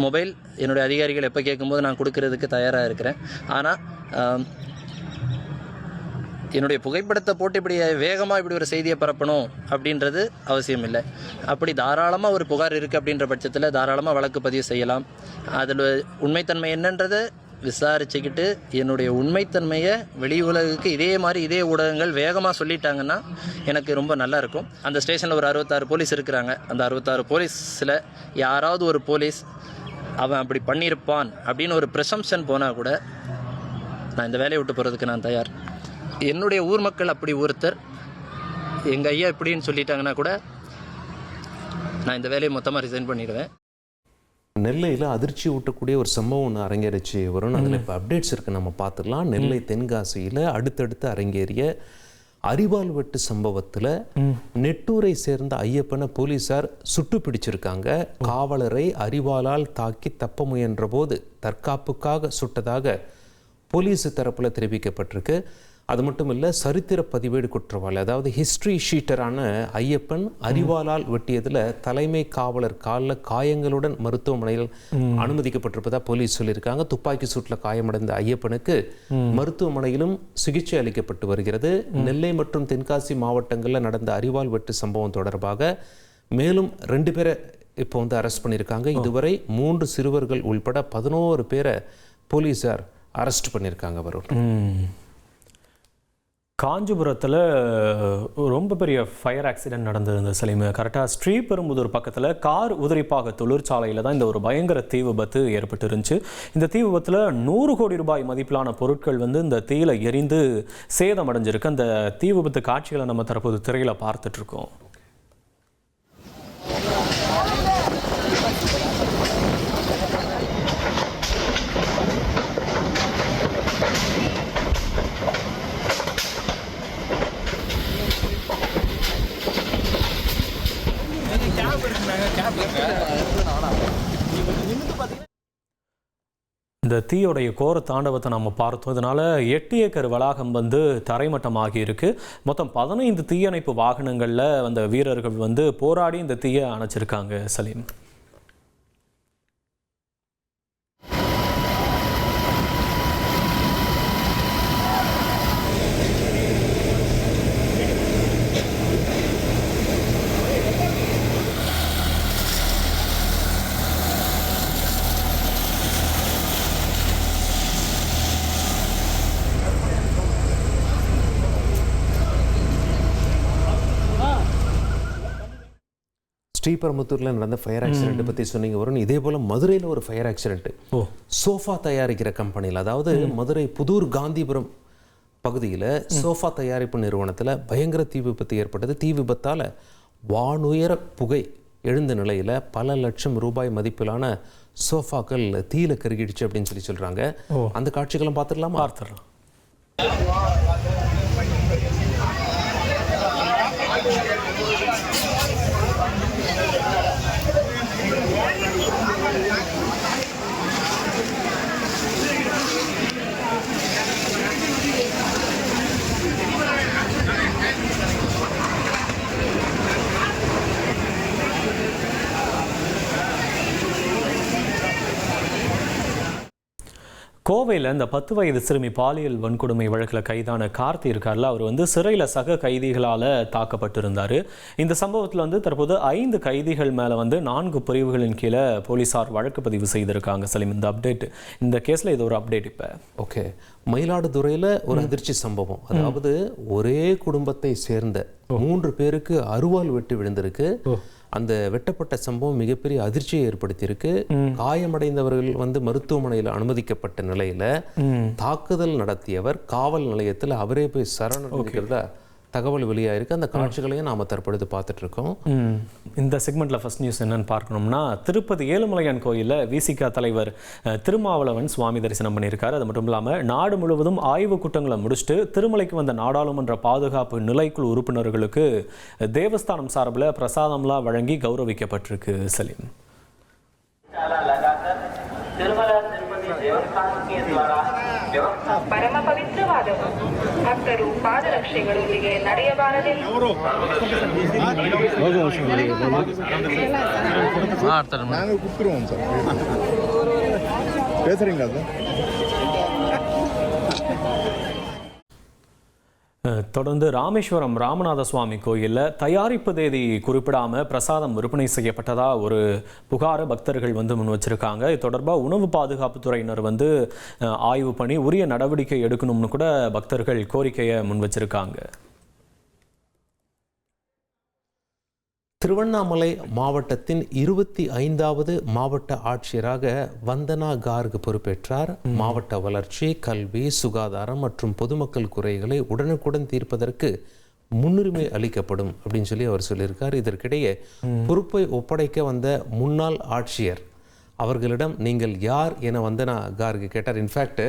மொபைல் என்னுடைய அதிகாரிகள் எப்போ கேட்கும்போது நான் கொடுக்கறதுக்கு தயாராக இருக்கிறேன். ஆனால் என்னுடைய புகைப்படத்தை போட்டு இப்படி வேகமாக இப்படி ஒரு செய்தியை பரப்பணும் அப்படின்றது அவசியம் இல்லை. அப்படி தாராளமாக ஒரு புகார் இருக்குது அப்படின்ற பட்சத்தில் தாராளமாக வழக்கு பதிவு செய்யலாம். அதில் உண்மைத்தன்மை என்னன்றதை விசாரிச்சுக்கிட்டு என்னுடைய உண்மைத்தன்மையை வெளி உலகுக்கு இதே ஊடகங்கள் வேகமாக சொல்லிட்டாங்கன்னா எனக்கு ரொம்ப நல்லா இருக்கும். அந்த ஸ்டேஷனில் ஒரு 66 போலீஸ் இருக்கிறாங்க. அந்த 66 போலீஸில் யாராவது ஒரு போலீஸ் அவன் அப்படி பண்ணியிருப்பான் அப்படின்னு ஒரு ப்ரெசம்ஷன் போனால் கூட நான் இந்த வேலையை விட்டு போகிறதுக்கு நான் தயார். என்னுடைய ஊர் மக்கள் அப்படி ஒருத்தர் எங்கள் ஐயா இப்படின்னு சொல்லிட்டாங்கன்னா கூட நான் இந்த வேலையை மொத்தமாக ரிசைன் பண்ணிடுவேன்.
நெல்லையில் அதிர்ச்சி ஊட்டக்கூடிய ஒரு சம்பவம் ஒன்று அரங்கேறிச்சு வரும். அதில் இப்போ அப்டேட்ஸ் இருக்குது, நம்ம பார்த்துக்கலாம். நெல்லை தென்காசியில் அடுத்தடுத்து அரங்கேறிய அரிவாள் வெட்டு சம்பவத்தில் நெட்டூரை சேர்ந்த ஐயப்பனை போலீஸார் சுட்டு பிடிச்சிருக்காங்க. காவலரை அரிவாளால் தாக்கி தப்ப முயன்ற போது தற்காப்புக்காக சுட்டதாக போலீஸ் தரப்பில் தெரிவிக்கப்பட்டிருக்கு. அது மட்டும் இல்லை, சரித்திர பதிவேடு குற்றவாளி, அதாவது ஹிஸ்ட்ரி ஷீட்டரான ஐயப்பன் அரிவாளால் வெட்டியதில் தலைமை காவலர் காலில் காயங்களுடன் மருத்துவமனையில் அனுமதிக்கப்பட்டிருப்பதாக போலீஸ் சொல்லியிருக்காங்க. துப்பாக்கி சூட்டில் காயமடைந்த ஐயப்பனுக்கு மருத்துவமனையிலும் சிகிச்சை அளிக்கப்பட்டு வருகிறது. நெல்லை மற்றும் தென்காசி மாவட்டங்களில் நடந்த அரிவாள் வெட்டு சம்பவம் தொடர்பாக மேலும் 2 பேரை இப்போ வந்து அரெஸ்ட் பண்ணியிருக்காங்க. இதுவரை 3 சிறுவர்கள் உள்பட 11 பேரை போலீஸார் அரெஸ்ட் பண்ணியிருக்காங்க. வரும்
காஞ்சிபுரத்தில் ரொம்ப பெரிய ஃபயர் ஆக்சிடென்ட் நடந்தது சலீம். கரெக்டாக ஸ்ரீபெரும்புதூர் பக்கத்தில் கார் உதிரிப்பாக தொழிற்சாலையில் தான் இந்த ஒரு பயங்கர தீ விபத்து ஏற்பட்டு இருந்துச்சு. இந்த தீ விபத்தில் 100 கோடி ரூபாய் மதிப்பிலான பொருட்கள் வந்து இந்த தீயில எரிந்து சேதமடைஞ்சிருக்கு. அந்த தீ விபத்து காட்சிகளை நம்ம தற்போது திரையில் பார்த்துட்ருக்கோம். இந்த தீயோடைய கோர தாண்டவத்தை நம்ம பார்த்தோம். இதனால 8 ஏக்கர் வளாகம் வந்து தரைமட்டமாகி இருக்கு. மொத்தம் 15 தீயணைப்பு வாகனங்களில் அந்த வீரர்கள் வந்து போராடி இந்த தீயை அணைச்சிருக்காங்க. சலீம்,
ஸ்ரீபெரும்புத்தூரில் நடந்த ஃபயர் ஆக்சிடென்ட் பற்றி சொன்னீங்க வரும். இதே போல் மதுரையில் ஒரு ஃபயர் ஆக்சிடென்ட் சோஃபா தயாரிக்கிற கம்பெனியில், அதாவது மதுரை புதூர் காந்திபுரம் பகுதியில் சோஃபா தயாரிப்பு நிறுவனத்தில் பயங்கர தீ விபத்து ஏற்பட்டது. தீ விபத்தால் வானுயர புகை எழுந்த நிலையில் பல லட்சம் ரூபாய் மதிப்பிலான சோஃபாக்கள் தீயில கருகிடுச்சு அப்படின்னு சொல்கிறாங்க. அந்த காட்சிகளும் பார்த்துடலாமா?
பார்த்துடலாம். கோவையில் இந்த 10 வயது சிறுமி பாலியல் வன்கொடுமை வழக்கில் கைதான கார்த்தி இருக்கார்ல, அவர் வந்து சிறையில் சக கைதிகளால் தாக்கப்பட்டிருந்தார். இந்த சம்பவத்தில் வந்து தற்போது 5 கைதிகள் மேலே வந்து 4 பிரிவுகளின் கீழே போலீஸார் வழக்கு பதிவு செய்திருக்காங்க. சலீம், இந்த அப்டேட், இந்த கேஸில் இது ஒரு அப்டேட். இப்போ
ஓகே, மயிலாடுதுறையில் ஒரு அதிர்ச்சி சம்பவம். அதாவது ஒரே குடும்பத்தை சேர்ந்த 3 பேருக்கு அருவாள் வெட்டு விழுந்திருக்கு. அந்த வெட்டப்பட்ட சம்பவம் மிகப்பெரிய அதிர்ச்சியை ஏற்படுத்தியிருக்கு. காயமடைந்தவர்கள் மருத்துவமனையில் அனுமதிக்கப்பட்ட நிலையில தாக்குதல் நடத்தியவர் காவல் நிலையத்தில் அவரே போய் சரணடைகிறதா தகவல் வெளியாயிருக்கு. அந்த காட்சிகளையும் நாம தற்பொழுது பார்த்துட்டு இருக்கோம்.
இந்த செக்மெண்ட்ல ஃபர்ஸ்ட் நியூஸ் என்னன்னு பார்க்கணும்னா, திருப்பதி ஏழுமலையான் கோயிலில் விசிக தலைவர் திருமாவளவன் சுவாமி தரிசனம் பண்ணியிருக்காரு. அது மட்டும் இல்லாமல் நாடு முழுவதும் ஆய்வு கூட்டங்களை முடிச்சுட்டு திருமலைக்கு வந்த நாடாளுமன்ற பாதுகாப்பு நிலைக்குழு உறுப்பினர்களுக்கு தேவஸ்தானம் சார்பில் பிரசாதம்லாம் வழங்கி கௌரவிக்கப்பட்டிருக்கு. சலீம்.
ಪರಮ ಪವಿತ್ರವಾದವು ಭಕ್ತರು ಪಾದರಕ್ಷೆಗಳೊಂದಿಗೆ ನಡೆಯಬಾರದೆ.
தொடர்ந்து ராமேஸ்வரம் ராமநாத சுவாமி கோயிலில் தயாரிப்பு தேதி குறிப்பிடாமல் பிரசாதம் விற்பனை செய்யப்பட்டதா ஒரு புகாரை பக்தர்கள் முன் வச்சிருக்காங்க. இது தொடர்பாக உணவு பாதுகாப்புத்துறையினர் ஆய்வு பண்ணி உரிய நடவடிக்கை எடுக்கணும்னு கூட பக்தர்கள் கோரிக்கையை முன் வச்சிருக்காங்க.
திருவண்ணாமலை மாவட்டத்தின் 25வது மாவட்ட ஆட்சியராக வந்தனா கார்க் பொறுப்பேற்றார். மாவட்ட வளர்ச்சி, கல்வி, சுகாதாரம் மற்றும் பொதுமக்கள் குறைகளை உடனுக்குடன் தீர்ப்பதற்கு முன்னுரிமை அளிக்கப்படும் அப்படின்னு சொல்லி அவர் சொல்லியிருக்கார். இதற்கிடையே பொறுப்பை ஒப்படைக்க வந்த முன்னாள் ஆட்சியர் அவர்களிடம் நீங்கள் யார் என வந்தனா கார்க் கேட்டார். இன்ஃபேக்ட்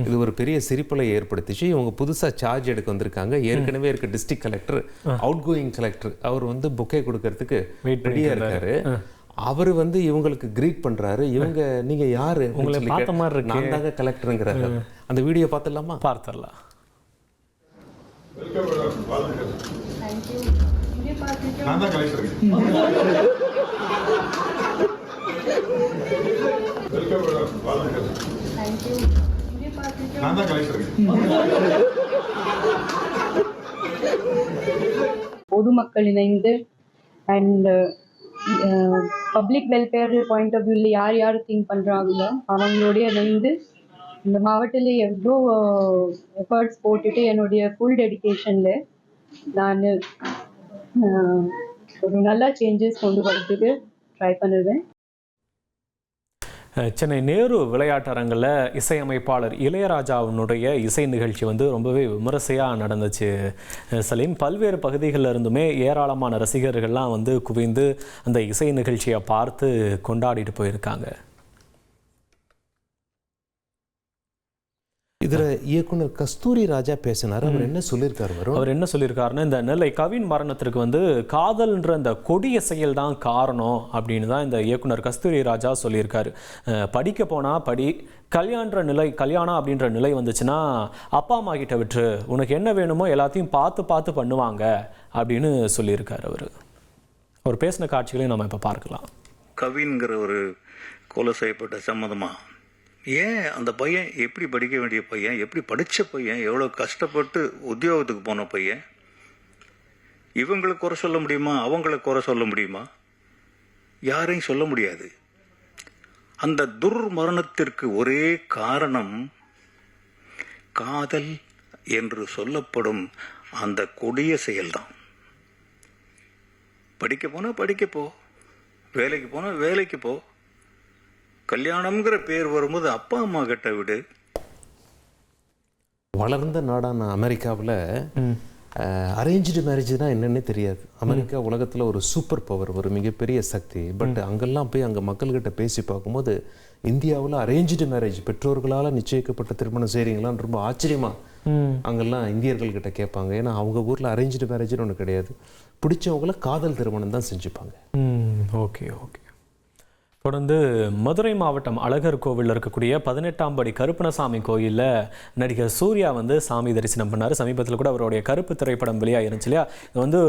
இது ஒரு பெரிய சிரிப்பலை ஏற்படுத்திச்சு. இவங்க புதுசாக சார்ஜ் எடுக்க வந்திருக்காங்க. ஏற்கனவே இருக்க district collector, out going collector, அவர் பொக்கே கொடுக்கறதுக்கு ரெடியாக இருக்காரு. அவர் இவங்களுக்கு கிரீட் பண்றாரு. இவங்க நீங்க யாரு,
உங்களை பார்த்த மாதிரி இருக்கு,
நான் தாங்க கலெக்டருங்கிறாரு. அந்த வீடியோ பார்த்துடலாமா?
பார்த்துடலாம்.
நான் தான் கலெக்டர்.
பொதுமக்கள் இணைந்து and public welfare point of வியூவில் யார் யார் திங்க் பண்ணுறாங்களோ அவங்களோடைய இணைந்து இந்த மாவட்டத்தில் எவ்வளோ எஃபர்ட்ஸ் போட்டுட்டு என்னுடைய ஃபுல் டெடிக்கேஷனில் நான் ஒரு நல்ல சேஞ்சஸ் கொண்டு வரதுக்கு ட்ரை பண்ணுவேன்.
சென்னை நேரு விளையாட்டரங்கில் இசையமைப்பாளர் இளையராஜாவினுடைய இசை நிகழ்ச்சி ரொம்பவே விமரிசையாக நடந்துச்சு. சலீம், பல்வேறு பகுதிகளில் இருந்துமே ஏராளமான ரசிகர்கள்லாம் குவிந்து அந்த இசை நிகழ்ச்சியை பார்த்து கொண்டாடிட்டு போயிருக்காங்க.
இதில் இயக்குனர் கஸ்தூரி ராஜா பேசினார். அவர் என்ன சொல்லியிருக்காரு?
அவர் என்ன சொல்லியிருக்காருன்னா, இந்த நெல்லை கவின் மரணத்திற்கு காதல்ன்ற அந்த கொடிய செயல் தான் காரணம் அப்படின்னு தான் இந்த இயக்குனர் கஸ்தூரி ராஜா சொல்லியிருக்காரு. படிக்க போனால் படி, கல்யாணம் அப்படின்ற நிலை வந்துச்சுன்னா அப்பா அம்மா கிட்ட விட்டு உனக்கு என்ன வேணுமோ எல்லாத்தையும் பார்த்து பண்ணுவாங்க அப்படின்னு சொல்லியிருக்காரு. அவர் பேசின காட்சிகளையும் நம்ம இப்போ பார்க்கலாம்.
கவின்கிற ஒரு கொலை செய்யப்பட்ட சம்மதமா, ஏன் அந்த பையன் எப்படி படிக்க வேண்டிய பையன், எப்படி படித்த பையன், எவ்வளோ கஷ்டப்பட்டு உத்தியோகத்துக்கு போன பையன், இவங்களை குறை சொல்ல முடியுமா, அவங்களை குறை சொல்ல முடியுமா? யாரையும் சொல்ல முடியாது. அந்த துர்மரணத்திற்கு ஒரே காரணம் காதல் என்று சொல்லப்படும் அந்த கொடிய செயல்தான். படிக்க போனா படிக்க போ, வேலைக்கு போனா வேலைக்கு போ, கல்யாணம்ங்கிற பேர் வரும்போது அப்பா அம்மா கிட்ட விடு.
வளர்ந்த நாடான அமெரிக்காவில் அரேஞ்சு மேரேஜ்னா என்னன்னே தெரியாது. அமெரிக்கா உலகத்தில் ஒரு சூப்பர் பவர், ஒரு மிகப்பெரிய சக்தி. பட் அங்கெல்லாம் போய் அங்கே மக்கள்கிட்ட பேசி பார்க்கும்போது இந்தியாவில் அரேஞ்சு மேரேஜ், பெற்றோர்களால் நிச்சயிக்கப்பட்ட திருமணம் செய்கிறீங்களான்னு ரொம்ப ஆச்சரியமாக அங்கெல்லாம் இந்தியர்கள் கிட்ட கேட்பாங்க. ஏன்னா அவங்க ஊரில் அரேஞ்சு மேரேஜ்னு ஒன்று கிடையாது. பிடிச்சவங்கள காதல் திருமணம் தான் செஞ்சுப்பாங்க.
ஓகே. தொடர்ந்து மதுரை மாவட்டம் அழகர் கோவிலில் இருக்கக்கூடிய 18ஆம் படி கருப்பணசாமி கோயிலில் நடிகர் சூர்யா சாமி தரிசனம் பண்ணார். சமீபத்தில் கூட அவருடைய கருப்பு திரைப்படம் வெளியாகிருந்துச்சு இல்லையா? இது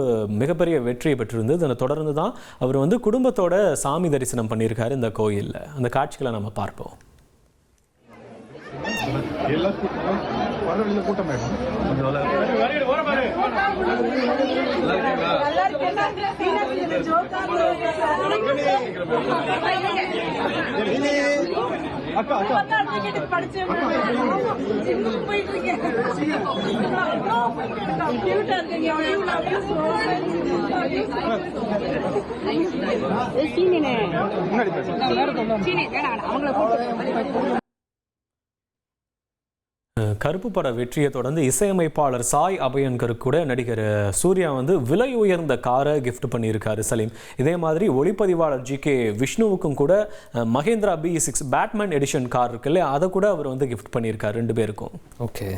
மிகப்பெரிய வெற்றியை பெற்றிருந்தது. அதை தொடர்ந்து தான் அவர் குடும்பத்தோட சாமி தரிசனம் பண்ணியிருக்காரு இந்த கோயிலில். அந்த காட்சிகளை நம்ம பார்ப்போம். கருப்பு பட வெற்றியை தொடர்ந்து இசையமைப்பாளர் சாய் அபயன்கர் கூட நடிகர் சூர்யா வந்து விலை உயர்ந்த காரை கிஃப்ட் பண்ணியிருக்காரு சலீம். இதே மாதிரி ஒளிப்பதிவாளர் ஜி.கே. விஷ்ணுவுக்கும் கூட Mahindra B6 Batman edition car இருக்குல்ல, அதை கூட அவர் வந்து கிஃப்ட் பண்ணியிருக்காரு 2 பேருக்கும்.
ஓகே.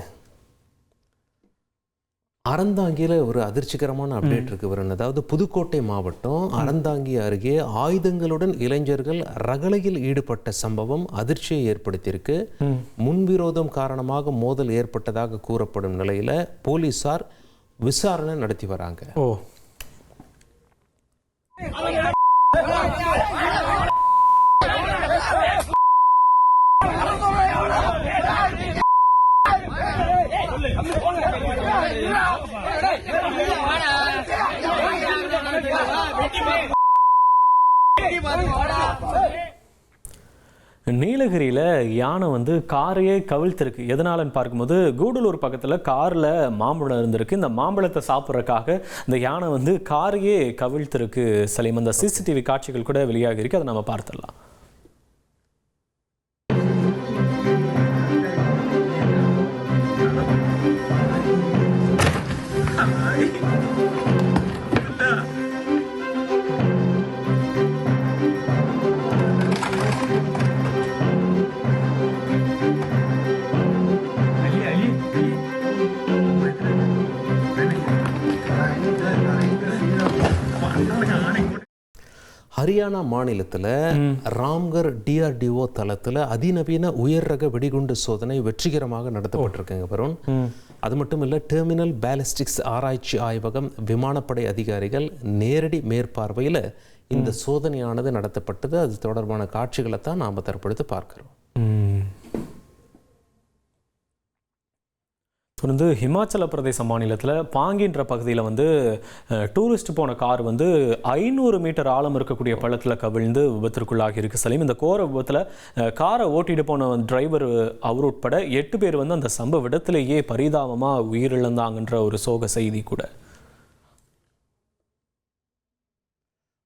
அறந்தாங்கியில் ஒரு அதிர்ச்சிகரமான அப்டேட் இருக்கு வருண். அதாவது புதுக்கோட்டை மாவட்டம் அறந்தாங்கி அருகே ஆயுதங்களுடன் இளைஞர்கள் ரகளையில் ஈடுபட்ட சம்பவம் அதிர்ச்சியை ஏற்படுத்தியிருக்கு. முன்விரோதம் காரணமாக மோதல் ஏற்பட்டதாக கூறப்படும் நிலையில போலீசார் விசாரணை நடத்தி வராங்க.
நீலகிரியில் யானை வந்து காரையே கவிழ்த்திருக்கு. எதனாலன்னு பார்க்கும்போது கூடலூர் பக்கத்தில் காரில் மாம்பழம் இருந்திருக்கு. இந்த மாம்பழத்தை சாப்பிட்றதுக்காக இந்த யானை வந்து காரையே கவிழ்த்திருக்கு சலீம். அந்த CCTV காட்சிகள் கூட வெளியாகி இருக்கு, அதை நம்ம பார்த்துடலாம்.
ஹரியானா மாநிலத்தில் ராம்கர் DRDO தளத்தில் அதிநவீன உயர் ரக வெடிகுண்டு சோதனை வெற்றிகரமாக நடத்தப்பட்டிருக்குங்க வருண். அது மட்டும் இல்லை, டெர்மினல் பேலிஸ்டிக்ஸ் ஆராய்ச்சி ஆய்வகம் விமானப்படை அதிகாரிகள் நேரடி மேற்பார்வையில் இந்த சோதனையானது நடத்தப்பட்டது. அது தொடர்பான காட்சிகளை தான் நாம் தற்பொழுது பார்க்கிறோம்.
தொடர்ந்து ஹிமாச்சல பிரதேச மாநிலத்தில் பாங்கின்ற பகுதியில் வந்து டூரிஸ்ட் போன கார் வந்து 500 மீட்டர் ஆழம் இருக்கக்கூடிய பள்ளத்தில் கவிழ்ந்து விபத்திற்குள்ளாகி இருக்கு சலீம். இந்த கோர விபத்தில் காரை ஓட்டிட்டு போன டிரைவர் அவர் உட்பட 8 பேர் வந்து அந்த சம்பவ இடத்திலேயே பரிதாபமாக உயிரிழந்தாங்கன்ற ஒரு சோக செய்தி கூட.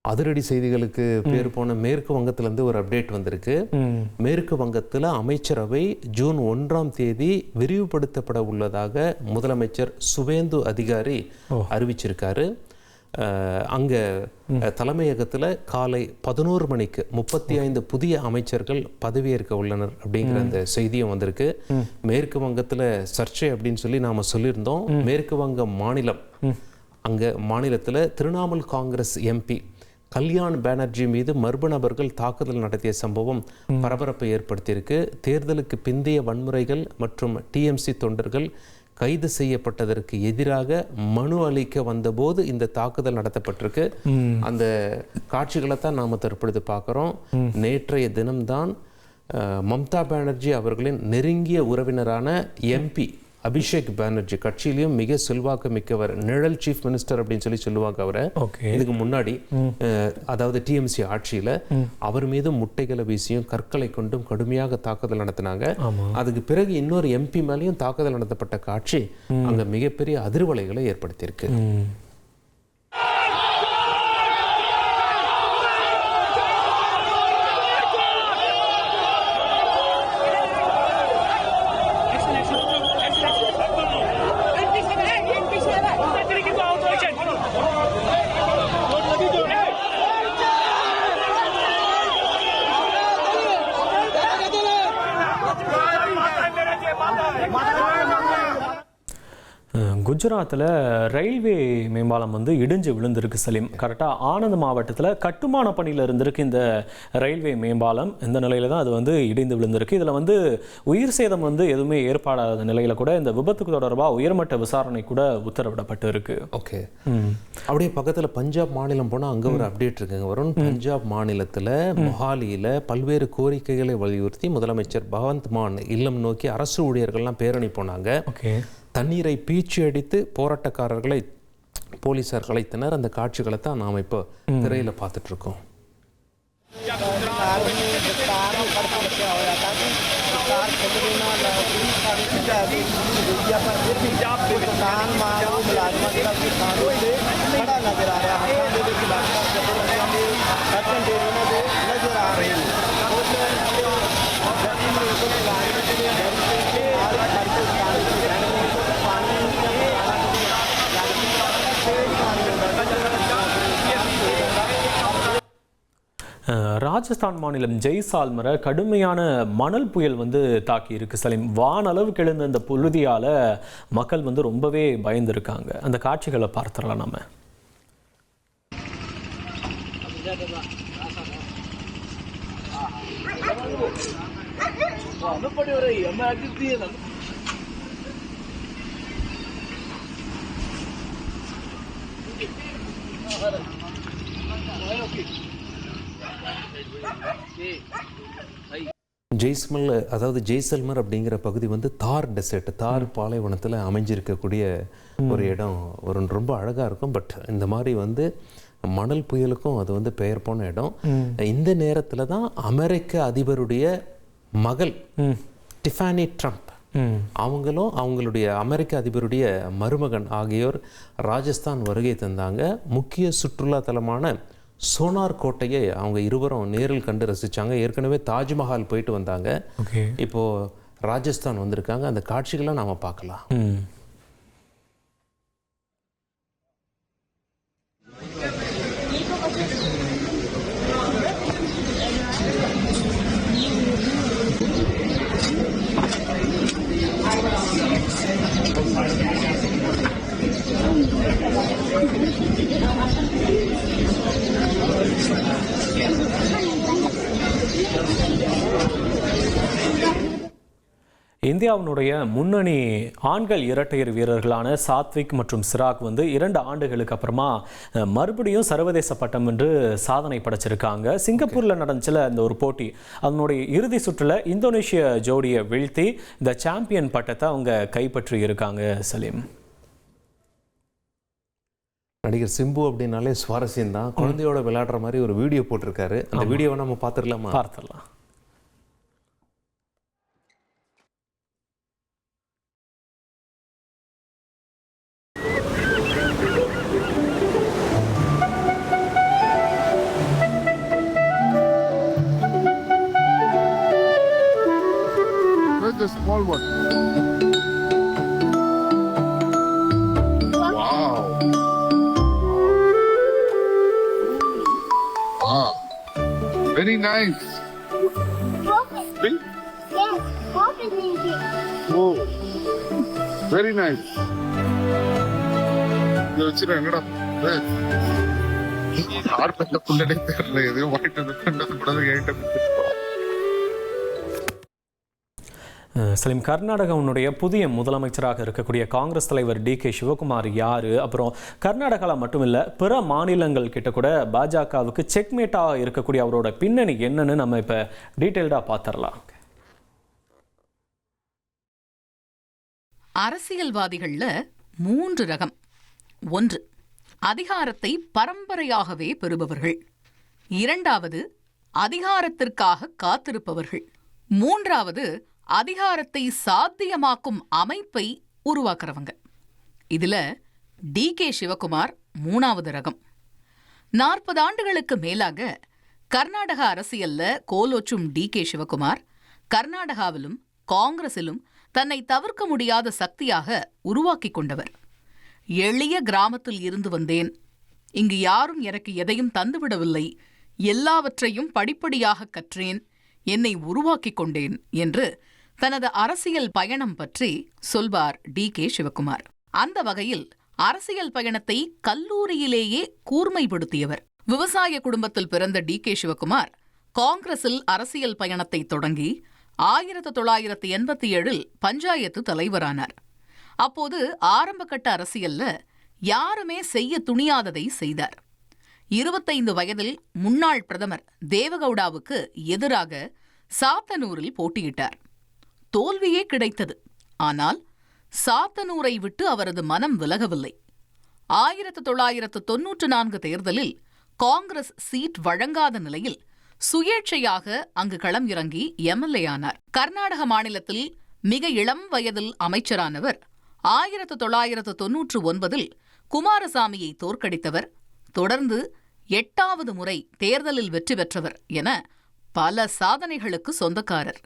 அதிரடி செய்திகளுக்கு பேர் போன மேற்கு வங்கத்திலிருந்து ஒரு அப்டேட் வந்திருக்கு. மேற்கு வங்கத்தில் அமைச்சரவை ஜூன் 1ஆம் தேதி விரிவுபடுத்தப்பட உள்ளதாக முதலமைச்சர் சுவேந்து அதிகாரி அறிவிச்சிருக்காரு. அங்கே தலைமையகத்தில் காலை 11 மணிக்கு 35 புதிய அமைச்சர்கள் பதவியேற்க உள்ளனர் அப்படிங்கிற அந்த செய்தியும் வந்திருக்கு. மேற்கு வங்கத்தில் சர்ச்சை அப்படின்னு சொல்லி நாம் சொல்லியிருந்தோம். மேற்கு வங்க மாநிலம், அங்கே மாநிலத்தில் திரிணாமுல் காங்கிரஸ் MP கல்யாண் பானர்ஜி மீது மர்ம நபர்கள் தாக்குதல் நடத்திய சம்பவம் பரபரப்பை ஏற்படுத்தியிருக்கு. தேர்தலுக்கு பிந்தைய வன்முறைகள் மற்றும் TMC தொண்டர்கள் கைது செய்யப்பட்டதற்கு எதிராக மனு அளிக்க வந்தபோது இந்த தாக்குதல் நடத்தப்பட்டிருக்கு. அந்த காட்சிகளை தான் நாம் தற்பொழுது பார்க்குறோம். நேற்றைய தினம்தான் மம்தா பானர்ஜி அவர்களின் நெருங்கிய உறவினரான MP அபிஷேக் பானர்ஜி, கட்சியிலையும் மிக செல்வாக்கு மிக்கவர், நிழல் சீஃப் மினிஸ்டர் அப்படின்னு சொல்லி சொல்லுவாங்க அவரை. இதுக்கு முன்னாடி அதாவது TMC ஆட்சியில அவர் மீது முட்டைகளை வீசியும் கற்களை கொண்டும் கடுமையாக தாக்குதல் நடத்தினாங்க. அதுக்கு பிறகு இன்னொரு MP மேலேயும் தாக்குதல் நடத்தப்பட்ட காட்சி அங்க மிகப்பெரிய அதிர்வலைகளை ஏற்படுத்தியிருக்கு.
குஜராத்தில் ரயில்வே மேம்பாலம் வந்து இடிஞ்சு விழுந்திருக்கு சலீம். கரெக்டாக ஆனந்த் மாவட்டத்தில் கட்டுமான பணியில் இருந்திருக்கு இந்த ரயில்வே மேம்பாலம். இந்த நிலையில தான் அது வந்து இடிந்து விழுந்திருக்கு. இதில் வந்து உயிர் சேதம் வந்து எதுவுமே ஏற்படாத நிலையில் கூட இந்த விபத்துக்கு தொடர்பாக உயர்மட்ட விசாரணை கூட உத்தரவிடப்பட்டு இருக்கு.
ஓகே, அப்படியே பக்கத்தில் பஞ்சாப் மாநிலம் போனால் அங்கே ஒரு அப்டேட் இருக்குங்க வரும். பஞ்சாப் மாநிலத்தில் மொஹாலியில் பல்வேறு கோரிக்கைகளை வலியுறுத்தி முதலமைச்சர் பகவந்த் மான் இல்லம் நோக்கி அரசு ஊழியர்கள்லாம் பேரணி போனாங்க.
ஓகே,
தண்ணீரை பீச்சி அடித்து போராட்டக்காரர்களை போலீசார் கலைத்தனர். அந்த காட்சிகளை தான் நாம் இப்போ திரையில் பார்த்துட்டு இருக்கோம்.
ராஜஸ்தான் மாநிலம் ஜெய்சால்மரை கடுமையான மணல் புயல் வந்து தாக்கி இருக்கு சலீம். வானளவுக்கு எழுந்த அந்த புழுதியால் மக்கள் வந்து ரொம்பவே பயந்துருக்காங்க. அந்த காட்சிகளை பார்த்துடலாம் நம்ம.
ஜெய்சல்மர் அப்படிங்கிற பகுதி வந்து தார் டெசர்ட், தார் பாலைவனத்தில் அமைஞ்சிருக்கக்கூடிய ஒரு இடம். ரொம்ப அழகாக இருக்கும். பட் இந்த மாதிரி வந்து மணல் புயலுக்கும் அது வந்து பெயர் போன இடம். இந்த நேரத்தில் தான் அமெரிக்க அதிபருடைய மகள் டிஃபானி ட்ரம்ப் அவங்களும் அவங்களுடைய அமெரிக்க அதிபருடைய மருமகன் ஆகியோர் ராஜஸ்தான் வருகை தந்தாங்க. முக்கிய சுற்றுலா தலமான சோனார் கோட்டையை அவங்க இருவரும் நேரில் கண்டு ரசித்தாங்க. ஏற்கனவே தாஜ்மஹால் போயிட்டு வந்தாங்க. இப்போது ராஜஸ்தான் வந்திருக்காங்க. அந்த காட்சிகளை நாம் பார்க்கலாம்.
இந்தியாவினுடைய முன்னணி ஆண்கள் இரட்டையர் வீரர்களான சாத்விக் மற்றும் சிராக் வந்து 2 ஆண்டுகளுக்கு அப்புறமா மறுபடியும் சர்வதேச பட்டம் என்று சாதனை படைச்சிருக்காங்க. சிங்கப்பூரில் நடந்துச்சுல இந்த ஒரு போட்டி, அதனுடைய இறுதி சுற்றில் இந்தோனேஷிய ஜோடியை வீழ்த்தி இந்த சாம்பியன் பட்டத்தை அவங்க கைப்பற்றி இருக்காங்க. சலீம்,
நடிகர் சிம்பு அப்படின்னாலே சுவாரஸ்யம் தான். குழந்தையோட விளையாடுற மாதிரி ஒரு வீடியோ போட்டிருக்காரு. அந்த வீடியோவை நம்ம பார்த்துடலாமா?
பார்த்துடலாம்.
The small one. Wow. Wow. Very nice. Oh. Very nice. என்னடா ஆர்ப்பட்ட புள்ளடே தெரியல. எதையும் வாங்கிட்டு வந்து கூட கேட்டு.
சலீம், கர்நாடகாவுடைய புதிய முதலமைச்சராக இருக்கக்கூடிய காங்கிரஸ் தலைவர் DK சிவகுமார் யார்? அப்புறம் கர்நாடகாவில் மட்டுமில்லை பிற மாநிலங்கள் கிட்ட கூட பாஜகவுக்கு செக்மேட்டாக இருக்கக்கூடிய அவரோட பின்னணி என்னன்னு நம்ம இப்போ டீட்டெயில்டாக பார்த்துடலாம்.
அரசியல்வாதிகளில் 3 ரகம். 1, அதிகாரத்தை பரம்பரையாகவே பெறுபவர்கள். 2வது, அதிகாரத்திற்காக காத்திருப்பவர்கள். 3வது, அதிகாரத்தை சாத்தியமாக்கும் அமைப்பை உருவாக்குறவங்க. இதில் DK சிவகுமார் 3வது ரகம். 40 ஆண்டுகளுக்கு மேலாக கர்நாடக அரசியல்ல கோலோச்சும் DK சிவகுமார் கர்நாடகாவிலும் காங்கிரசிலும் தன்னை தவிர்க்க முடியாத சக்தியாக உருவாக்கி கொண்டவர். எளிய கிராமத்தில் இருந்து வந்தேன், இங்கு யாரும் எனக்கு எதையும் தந்துவிடவில்லை, எல்லாவற்றையும் படிப்படியாக கற்றேன், என்னை உருவாக்கி கொண்டேன் என்று தனது அரசியல் பயணம் பற்றி சொல்வார் DK சிவகுமார். அந்த வகையில் அரசியல் பயணத்தை கல்லூரியிலேயே கூர்மைப்படுத்தியவர். விவசாய குடும்பத்தில் பிறந்த DK சிவகுமார் காங்கிரஸில் அரசியல் பயணத்தை தொடங்கி 1987 பஞ்சாயத்து தலைவரானார். அப்போது ஆரம்பகட்ட அரசியல்ல யாருமே செய்ய துணியாததை செய்தார். 25 வயதில் முன்னாள் பிரதமர் தேவகவுடாவுக்கு எதிராக சாத்தனூரில் போட்டியிட்டார். தோல்வியே கிடைத்தது. ஆனால் சாத்தனூரை விட்டு அவரது மனம் விலகவில்லை. 1994 தேர்தலில் காங்கிரஸ் சீட் வழங்காத நிலையில் சுயேட்சையாக அங்கு களம் இறங்கி எம்எல்ஏ ஆனார். கர்நாடக மாநிலத்தில் மிக இளம் வயதில் அமைச்சரானவர் 1999 குமாரசாமியை தோற்கடித்தவர், தொடர்ந்து 8வது முறை தேர்தலில் வெற்றி பெற்றவர் என பல சாதனைகளுக்கு சொந்தக்காரர்.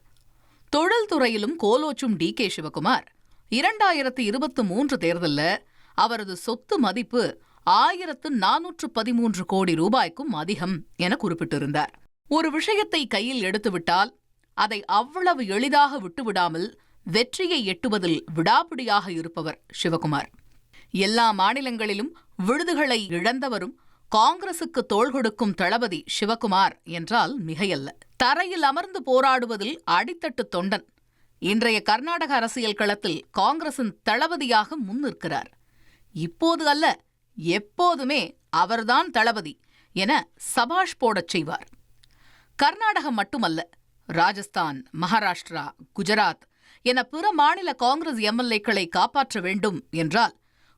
தொழில்துறையிலும் கோலோச்சும் டி.கே. சிவகுமார் 2023 தேர்தலில் அவரது சொத்து மதிப்பு 1413 கோடி ரூபாய்க்கும் அதிகம் என குறிப்பிட்டிருந்தார். ஒரு விஷயத்தை கையில் எடுத்துவிட்டால் அதை அவ்வளவு எளிதாக விட்டுவிடாமல் வெற்றியை எட்டுவதில் விடாப்பிடியாக இருப்பவர் சிவகுமார். எல்லா மாநிலங்களிலும் விருதுகளை இழந்தவரும் காங்கிரசுக்கு தோள் கொடுக்கும் தளபதி சிவகுமார் என்றால் மிகையல்ல. தரையில் அமர்ந்து போராடுவதில் அடித்தட்டு தொண்டன். இன்றைய கர்நாடக அரசியல் களத்தில் காங்கிரசின் தளபதியாக முன்னிற்கிறார். இப்போது அல்ல, எப்போதுமே அவர்தான் தளபதி என சபாஷ் போடச் செய்வார். கர்நாடகம் மட்டுமல்ல, ராஜஸ்தான், மகாராஷ்டிரா, குஜராத் என பிற மாநில காங்கிரஸ் எம்எல்ஏக்களை காப்பாற்ற வேண்டும் என்றால்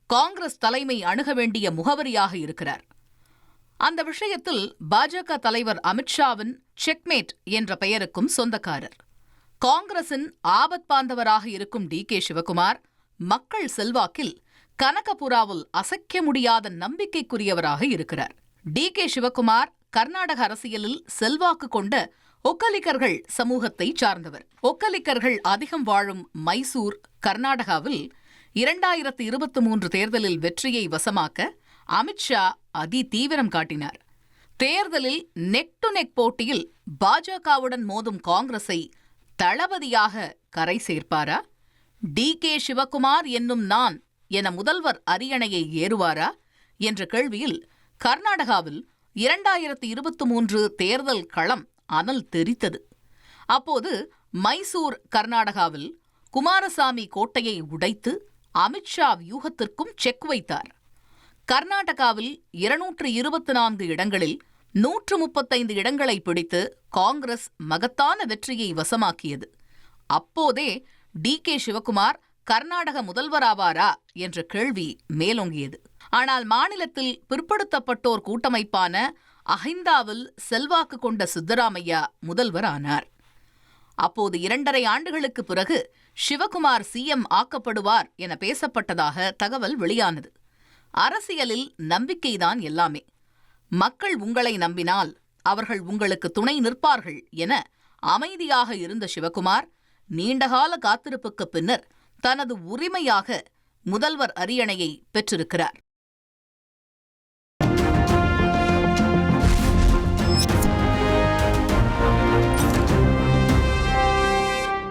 காங்கிரஸ் தலைமை அணுக வேண்டிய முகவரியாக இருக்கிறார். அந்த விஷயத்தில் பாஜக தலைவர் அமித்ஷாவின் செக்மேட் என்ற பெயருக்கும் சொந்தக்காரர். காங்கிரசின் ஆபத்பாந்தவராக இருக்கும் டி.கே. சிவகுமார் மக்கள் செல்வாக்கில் கனகபுராவில் அசைக்க முடியாத நம்பிக்கைக்குரியவராக இருக்கிறார். டி.கே. சிவகுமார் கர்நாடக அரசியலில் செல்வாக்கு கொண்ட ஒக்கலிக்கர்கள் சமூகத்தை சார்ந்தவர். ஒக்கலிக்கர்கள் அதிகம் வாழும் மைசூர், கர்நாடகாவில் 2023 தேர்தலில் வெற்றியை வசமாக்க அமித்ஷா அதி தீவிரம் காட்டினார். தேர்தலில் நெக் டு நெக் போட்டியில் பாஜகவுடன் மோதும் காங்கிரஸை தளபதியாக கரை சேர்ப்பாரா? டி.கே. சிவகுமார் என்னும் நான் என முதல்வர் அரியணையை ஏறுவாரா என்ற கேள்வியில் கர்நாடகாவில் 2023 தேர்தல் களம் அனல் தெரித்தது. அப்போது மைசூர், கர்நாடகாவில் குமாரசாமி கோட்டையை உடைத்து அமித்ஷா வியூகத்திற்கும் செக் வைத்தார். கர்நாடகாவில் 224 இடங்களில் 135 இடங்களை பிடித்து காங்கிரஸ் மகத்தான வெற்றியை வசமாக்கியது. அப்போதே டி.கே. சிவகுமார் கர்நாடக முதல்வராவாரா என்ற கேள்வி மேலோங்கியது. ஆனால் மாநிலத்தில் பிற்படுத்தப்பட்டோர் கூட்டமைப்பான அஹிந்தாவில் செல்வாக்கு கொண்ட சித்தராமையா முதல்வர் ஆனார். அப்போது 2.5 ஆண்டுகளுக்கு பிறகு சிவகுமார் சிஎம் ஆக்கப்படுவார் என பேசப்பட்டதாக தகவல் வெளியானது. அரசியலில் நம்பிக்கைதான் எல்லாமே. மக்கள் உங்களை நம்பினால் அவர்கள் உங்களுக்கு துணை நிற்பார்கள் என அமைதியாக இருந்த சிவகுமார் நீண்டகால காத்திருப்புக்கு பின்னர் தனது உரிமையாக முதல்வர் அரியணையை பெற்றிருக்கிறார்.